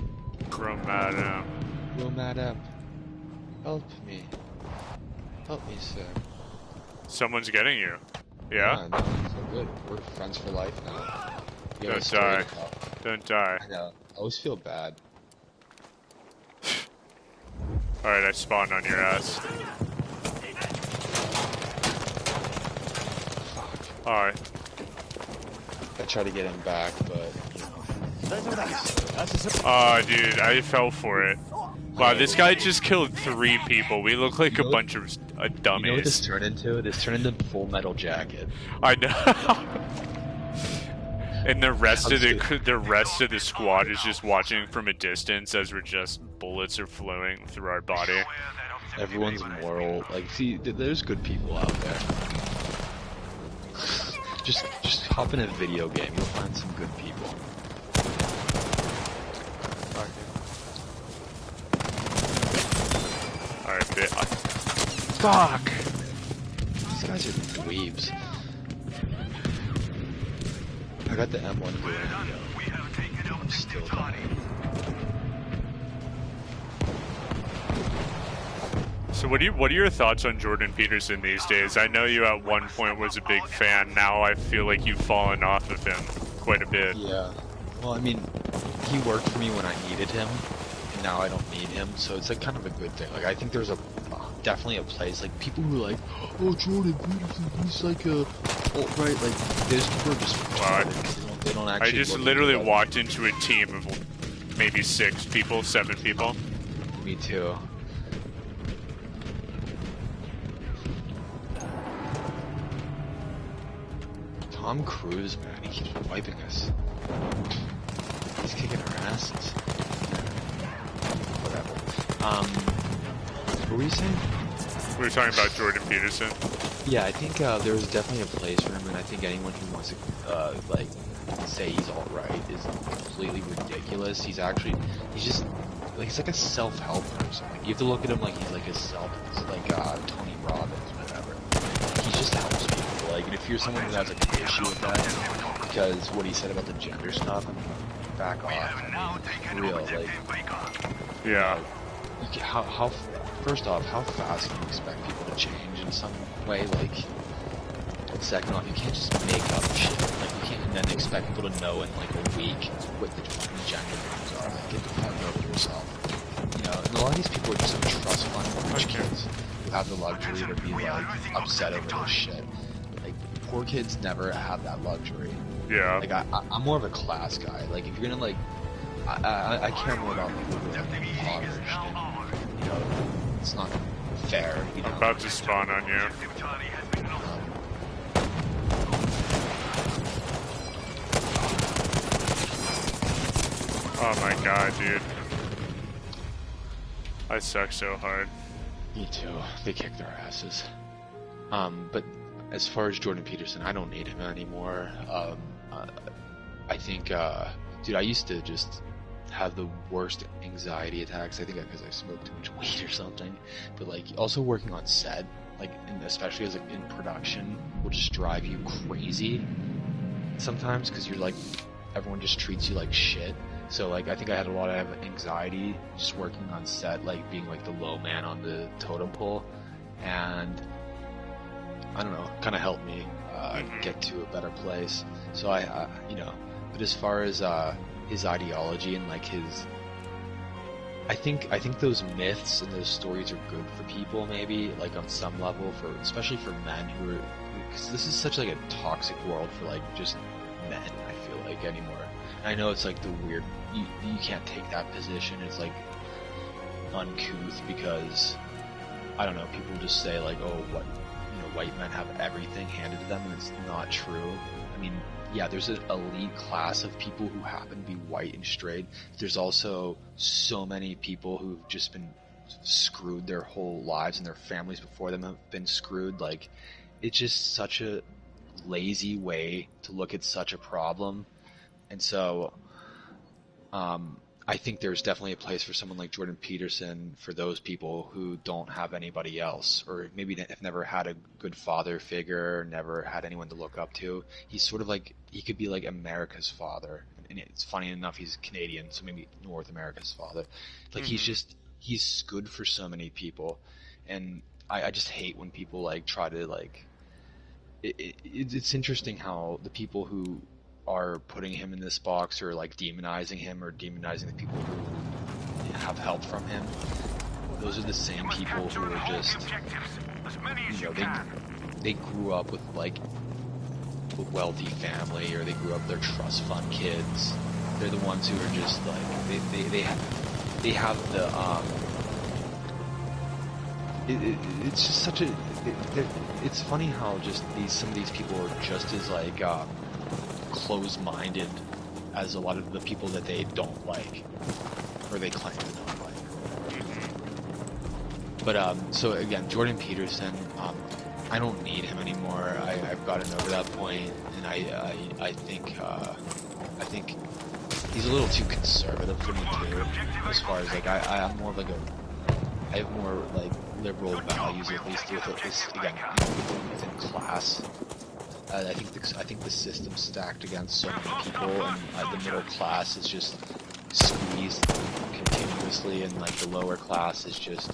Bro, madam. Bro, madam, help me. Help me, sir. Someone's getting you. Yeah? No, it's so good. We're friends for life now. You have a Don't story die. to tell. Don't die. I know. I always feel bad. Alright, I spawned on your ass. Fuck. Alright. I tried to get him back, but Dude, I fell for it. Wow, this guy just killed 3 people. We look like a bunch of dummies. you know what this turned into? This turned into Full Metal Jacket. I know. And the rest of the squad is just watching from a distance as we're just bullets are flowing through our body. Everyone's moral. Like, see, there's good people out there. Just hop in a video game. You'll find some good people. Alright, fuck! These guys are dweebs. I got the M1 going. I'm still dying. So what are your thoughts on Jordan Peterson these days? I know you at one point was a big fan. Now I feel like you've fallen off of him quite a bit. Yeah. Well, I mean, he worked for me when I needed him, and now I don't need him, so it's like kind of a good thing. Like, I think there's definitely a place, like, people who are like, oh, Jordan Peterson, he's like a alt-right, like, there's people who are just retarded. They don't actually I just literally walked into a team of maybe 6 people, 7 people. Me too. Tom Cruise, man, he keeps wiping us. He's kicking our asses. Whatever. What were you saying? We were talking about Jordan Peterson. Yeah, I think there's definitely a place for him, and I think anyone who wants to, like, say he's alt-right is completely ridiculous. He's just, like, he's like a self-help person. Like, you have to look at him like he's like like, Tony Robbins, whatever. He just helps people. Like, and if you're someone who has, like, an issue with that, because what he said about the gender stuff, I mean, back off. I mean, real, like, Yeah. how first off, how fast can you expect people to change in some way? Like, and second off, you can't just make up shit. Like, you can't then expect people to know in like a week what the fucking gender norms are. Like, get the fuck over yourself. You know, and a lot of these people are just like trust fund rich kids who have the luxury to be like upset over this shit. Like poor kids never have that luxury. Yeah. Like I'm more of a class guy. Like if you're gonna like, I care more about people who are like impoverished, and you know, it's not fair. You know. I'm about to spawn on you. Oh my god, dude. I suck so hard. Me too. They kick their asses. But as far as Jordan Peterson, I don't need him anymore. I think, dude, I used to just have the worst anxiety attacks. I think because I smoked too much weed or something. But like, also working on set, like, especially as like in production, will just drive you crazy sometimes because you're like, everyone just treats you like shit. So like I think I had a lot of anxiety just working on set, like being like the low man on the totem pole, and I don't know, kind of helped me get to a better place. So I you know, but as far as his ideology and like his, I think those myths and those stories are good for people, maybe like on some level, for especially for men who are, because this is such like a toxic world for like just men. I feel like anymore. I know it's like the weird, you can't take that position. It's like uncouth because, I don't know, people just say like, oh, what, you know, white men have everything handed to them, and it's not true. I mean, yeah, there's an elite class of people who happen to be white and straight. There's also so many people who've just been screwed their whole lives, and their families before them have been screwed. Like, it's just such a lazy way to look at such a problem. And so, I think there's definitely a place for someone like Jordan Peterson for those people who don't have anybody else, or maybe have never had a good father figure, or never had anyone to look up to. He's sort of like, he could be like America's father. And it's funny enough, he's Canadian, so maybe North America's father. Like, he's good for so many people. And I just hate when people like try to like, it's interesting how the people who are putting him in this box, or like demonizing him, or demonizing the people who have help from him, those are the same people who are just, you know, they grew up with like a wealthy family, or they grew up, they're trust fund kids. They're the ones who are just like, they have the it's just such a, it's funny how just some of these people are just as like close-minded as a lot of the people that they don't like, or they claim to not like. But so again, Jordan Peterson, I don't need him anymore. I've gotten over that point, and I think he's a little too conservative for me too. As far as like I'm more of like I have more like liberal values, at least with this, again, within class. I think the system's stacked against so many people, and the middle class is just squeezed continuously, and like the lower class is just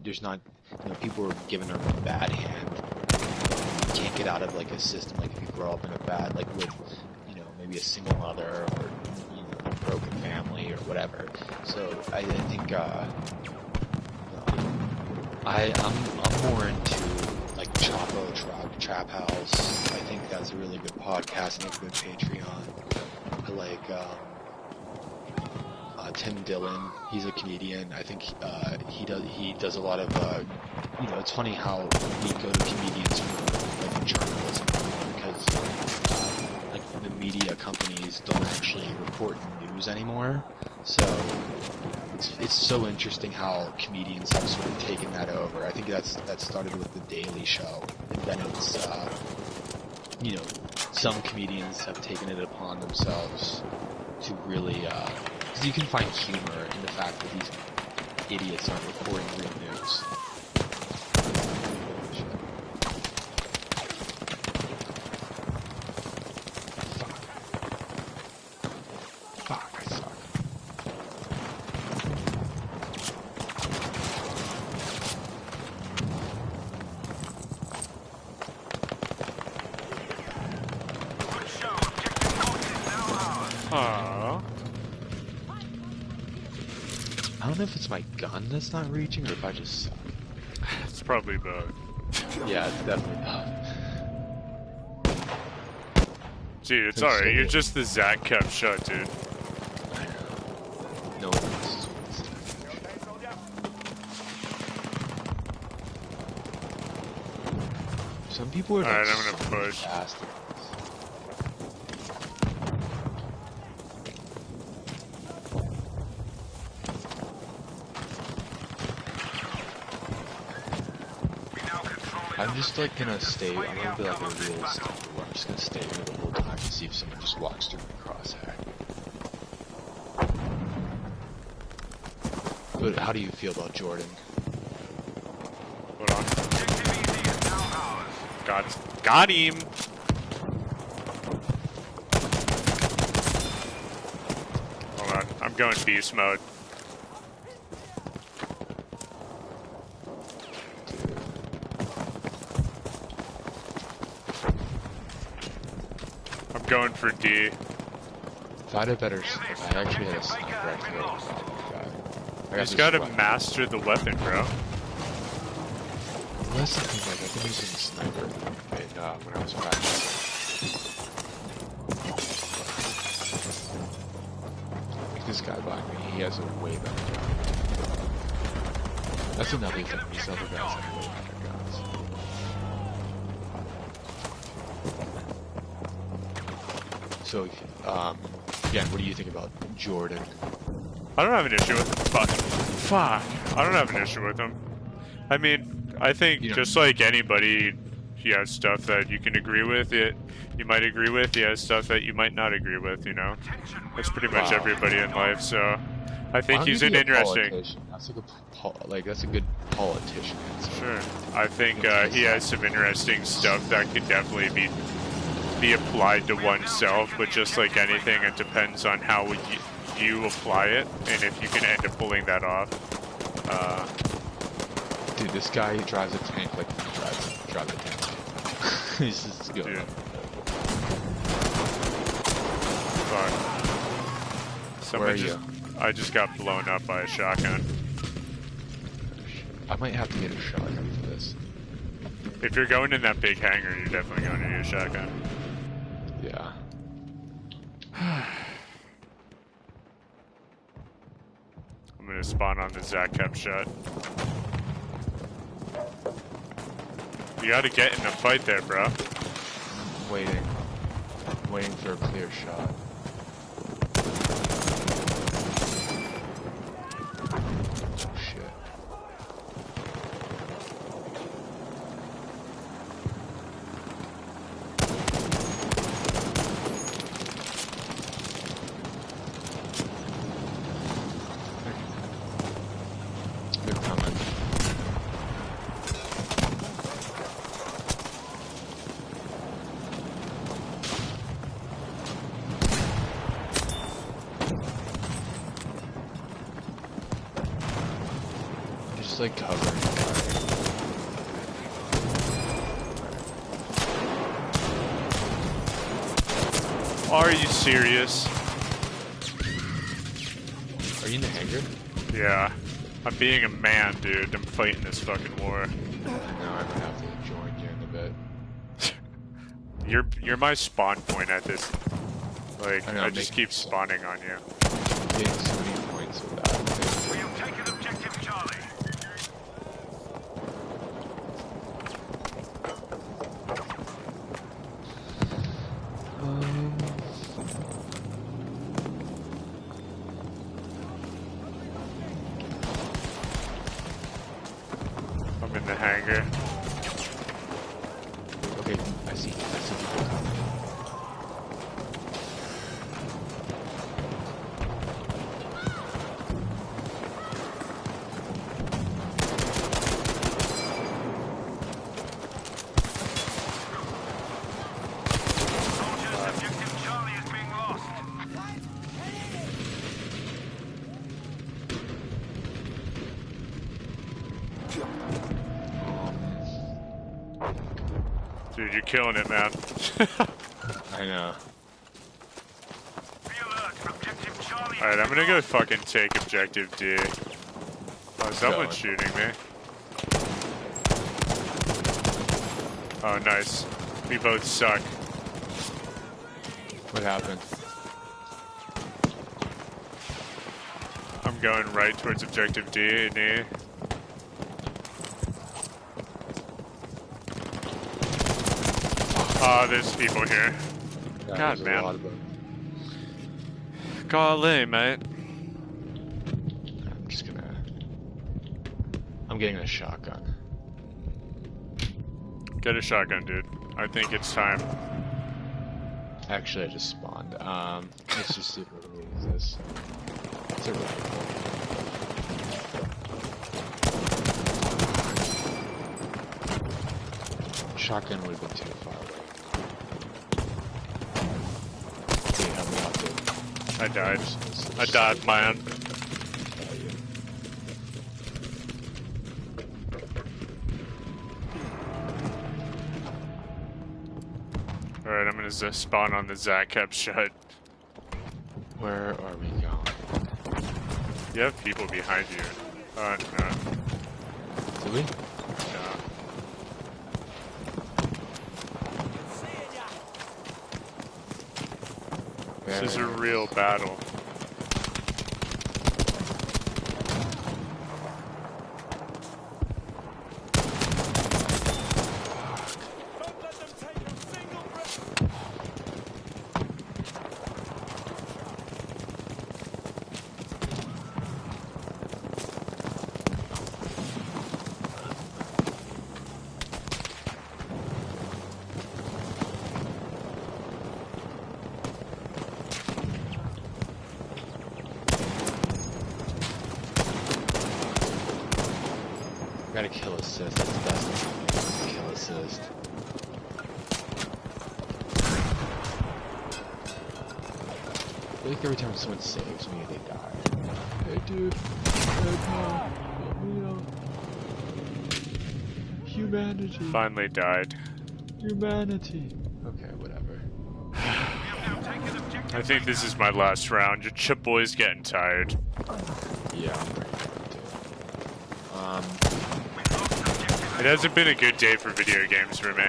there's not, you know, people are given a bad hand. You can't get out of like a system, like if you grow up in a bad, like with, you know, maybe a single mother, or, you know, a broken family or whatever. So I think I'm more into like Chapo Trap House. I think that's a really good podcast and a good Patreon. I like Tim Dillon. He's a comedian. I think he does a lot of you know, it's funny how we go to comedians for like journalism, because like the media companies don't actually report news anymore. So it's so interesting how comedians have sort of taken that over. I think that started with The Daily Show, and then it's you know, some comedians have taken it upon themselves to really, because you can find humor in the fact that these idiots aren't reporting real news. Fuck, I suck. Aww. I don't know if it's my gun that's not reaching or if I just suck. It's probably both. Yeah, it's definitely not. Dude, it's alright. You're just the Zack kept shut, dude. I know. No one else. Some people are Alright, like I'm gonna push. fast. I'm just like gonna stay. I'm gonna be like a real sniper where I'm just gonna stay here the whole time and see if someone just walks through my crosshair. But how do you feel about Jordan? Hold on. Got him! Hold on. I'm going beast mode. I'm going for D. If I had a better, if I actually had a sniper, I could have got this guy. I You got just this gotta weapon. master the weapon, bro. Well, that's the thing, like, I've been using the sniper when I was practicing. Like this guy behind me, he has a way better gun. That's another thing, these other guys have way better guns. So, again, what do you think about Jordan? I don't have an issue with him. Fuck. I don't have an issue with him. I mean, I think You know- just like anybody, he has stuff that you can agree with. You might agree with. He has stuff that you might not agree with. You know, that's pretty much Wow. everybody in life. So, I Why think don't he's you an be a interesting. politician? That's like that's a good politician. So. Sure. I think he has some interesting stuff that could definitely be applied to oneself. But just like anything, it depends on how you apply it, and if you can end up pulling that off. Dude, this guy drives a tank like he drives a tank. He's just going Dude. up. Fuck. Where are I just got blown up by a shotgun. I might have to get a shotgun for this. If you're going in that big hangar, you're definitely going to need a shotgun. Yeah. I'm gonna spawn on the Zack kept shut. You gotta get in the fight there, bro. I'm waiting. I'm waiting for a clear shot. Oh shit. They're coming. Just like covering fire. Are you serious? Are you in the hangar? Yeah. I'm being a man, dude. I'm fighting this fucking war. No, I'm gonna have to join you in a bit. You're my spawn point at this. Like, I know, I just making keep spawning on you. Getting so many points with that. We have taken objective Charlie. I'm in the hangar. Okay, I see people coming. Soldiers, objective Charlie is being lost. Dude, you're killing it, man. I know. Be alert, objective Charlie. Alright, I'm gonna go fucking take objective D. Someone's shooting me. Oh, nice. We both suck. What happened? I'm going right towards objective D and E. Oh, there's people here. Yeah, God, there's man. A lot of them. Golly, mate. I'm just gonna. I'm getting a shotgun. Get a shotgun, dude. I think it's time. Actually, I just spawned. Let's just see if we can use this. It's a rifle. Shotgun would have been too far away. Okay, help me out, dude. I died. I died, man. Alright, I'm gonna spawn on the Zack kept shut. Where are we going? You have people behind you. Oh, no. Do we? No. This is a real battle. Gotta kill assist, that's the best thing. Kill assist. I feel like every time someone saves me, they die. Hey dude, help me out. Humanity. Finally died. Humanity. Okay, whatever. I think this is my last round. Your chip boy's getting tired. Yeah, I'm pretty good too. It hasn't been a good day for video games for me.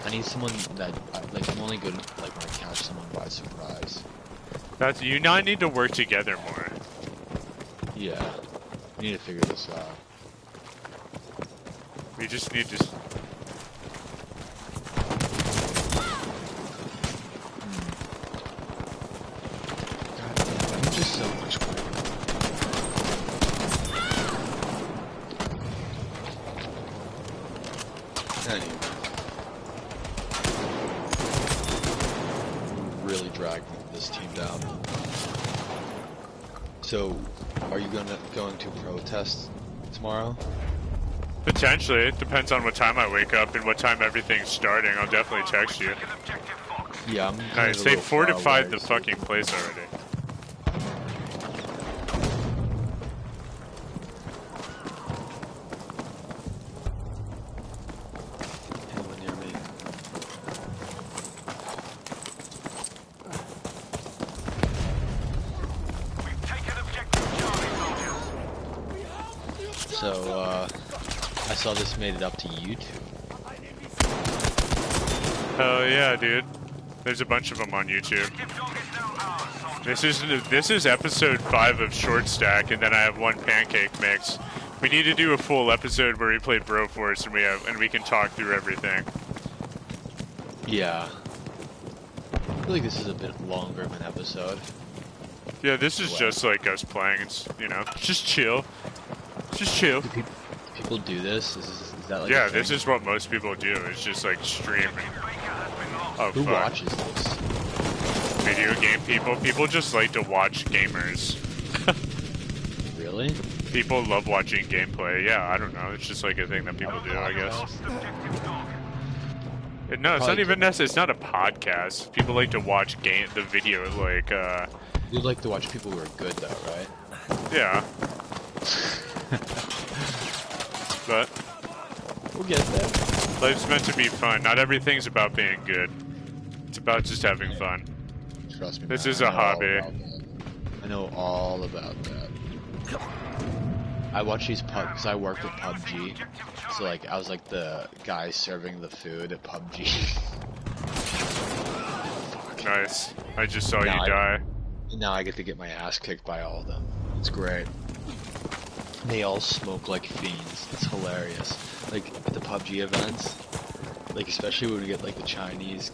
I need someone that, like, I'm only good, like, when I catch someone by surprise. That's you and I need to work together more. Yeah. We need to figure this out. We just need to. God damn, I'm just so much quicker. Anyway. Really dragging this team down. So, are you going to protest tomorrow? Potentially, it depends on what time I wake up and what time everything's starting. I'll definitely text you. Yeah, I'm kind Nice, of a they little far fortified away, the so- fucking place already. Anyone near me? So, I saw this made it up to YouTube. Hell yeah, dude. There's a bunch of them on YouTube. This is episode 5 of Short Stack, and then I have one pancake mix. We need to do a full episode where we play Broforce and we can talk through everything. Yeah. I feel like this is a bit longer of an episode. Yeah, this is just like us playing. It's just chill. Just chill. Do people do this? Is that like Yeah, a thing? this is what most people do. It's just like streaming. Oh Who fuck. watches this? Video game people. People just like to watch gamers. Really? People love watching gameplay. Yeah, I don't know. It's just like a thing that people do, I guess. No, it's not even necessary. It's not a podcast. People like to watch the video, like, You'd like to watch people who are good, though, right? yeah. But We'll get there. life's meant to be fun. Not everything's about being good. It's about just having fun. Trust me, This man. is I a know all hobby. about that. I know all about that. I watch these pub because I worked at PUBG, so like I was like the guy serving the food at PUBG. Nice. I just saw Now you die. Now I get to get my ass kicked by all of them. It's great. They all smoke like fiends. It's hilarious. Like at the PUBG events, like especially when we get like the Chinese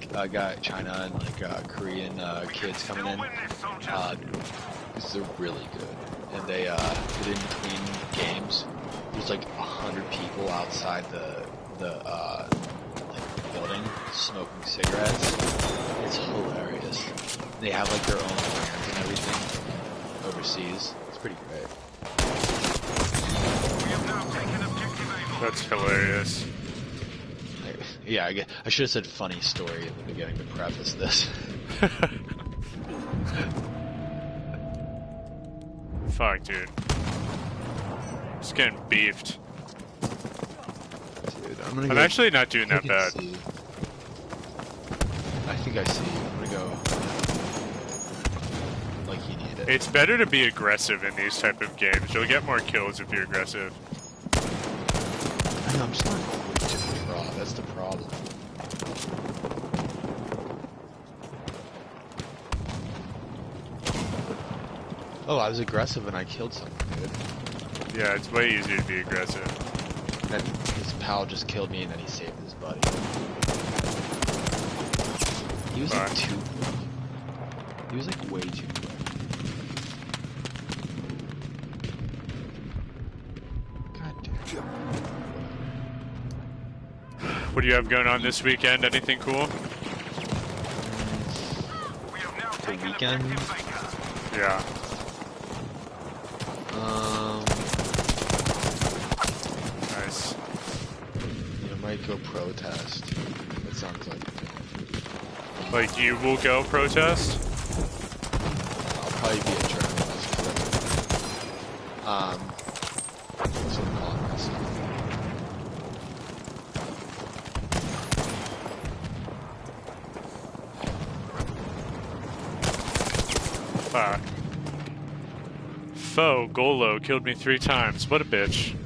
China and like Korean kids coming in, because they're really good. And they get in between games. There's like 100 people outside the building smoking cigarettes. It's hilarious. They have like their own brands and everything overseas. It's pretty great. That's hilarious. Yeah, I should have said funny story in the beginning to preface this. Fuck, dude. Just getting beefed. Dude, I'm actually not doing that bad. I think I see you. I'm gonna go like you need it. It's better to be aggressive in these type of games. You'll get more kills if you're aggressive. I know, I'm just not quick to the draw. That's the problem. Oh, I was aggressive and I killed someone, dude. Yeah, it's way easier to be aggressive. And his pal just killed me and then he saved his buddy. He was like too quick. He was like way too quick. God damn. What do you have going on this weekend? Anything cool? The weekend? Yeah. Nice. You know, might go protest. That sounds like Like, you will go protest? I'll probably be a journalist. That's what I'm calling myself. Fuck. Foe, Golo, killed me 3 times. What a bitch.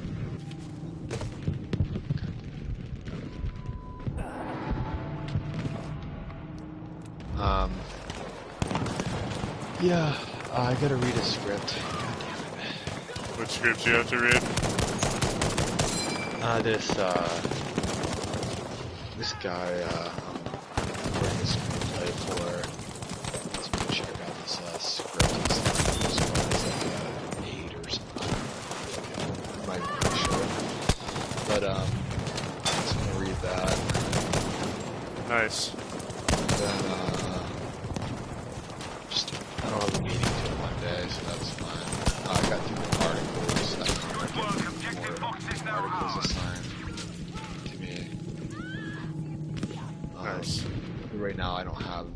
Yeah, I gotta read a script. What scripts do you have to read? This guy, I'm writing a screenplay for. Let's make sure I got this, script. It's like, 8 or something. I'm not even pretty sure. But, just gonna read that. Nice. Then, I don't have a meeting till Monday, so that's fine. I got 2 articles. I don't know, get more articles assigned to me. Nice. Right now, I don't have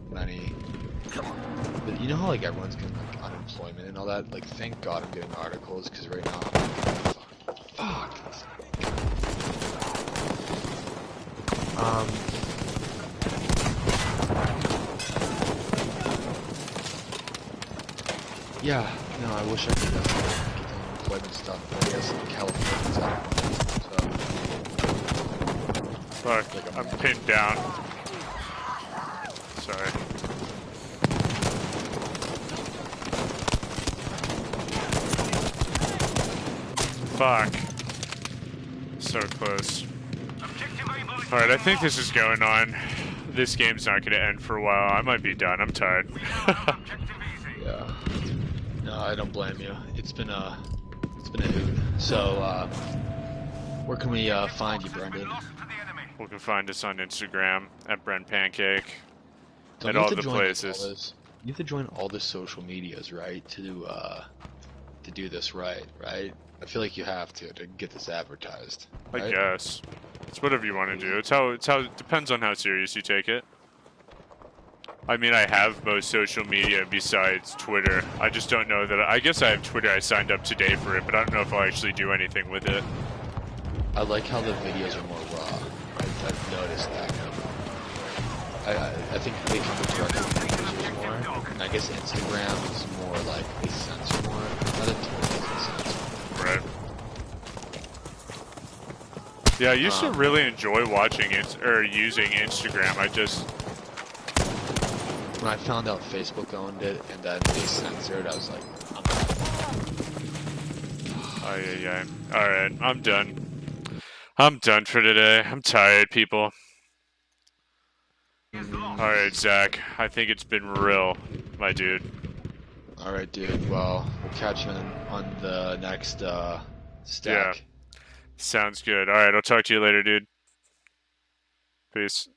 many. But you know how like everyone's getting like unemployment and all that? Like, thank God I'm getting articles because right now, fuck. Yeah, no, I wish I could get the unemployment stuff, but I guess California's out of money, so. Fuck, I'm pinned down. Sorry. Fuck. So close. Alright, I think this is going on. This game's not gonna end for a while. I might be done. I'm tired. Yeah. No, I don't blame you. It's been a hoot. So, where can we find you, Brendan? You can find us on Instagram at brenpancake. Don't At you have all to the join places. You have to join all the social medias, right? To do this right? I feel like you have to get this advertised. I Right? guess. It's whatever you want to do. It's how it depends on how serious you take it. I mean, I have most social media besides Twitter. I just don't know that. I guess I have Twitter. I signed up today for it, but I don't know if I'll actually do anything with it. I like how the videos are more raw. I've noticed that. I think they come directly from the users more. I guess Instagram is more like they censor more. Reddit totally doesn't censor. Right. Yeah, I used to Um, really enjoy watching it or using Instagram. I just When I found out Facebook owned it and then they censored, I was like, I'm Oh, yeah. All right, I'm done. I'm done for today. I'm tired, people. Is All lost. right, Zach. I think it's been real, my dude. alright, dude. Well, we'll catch you on the next Yeah, stack. sounds good. All right, I'll talk to you later, dude. Peace.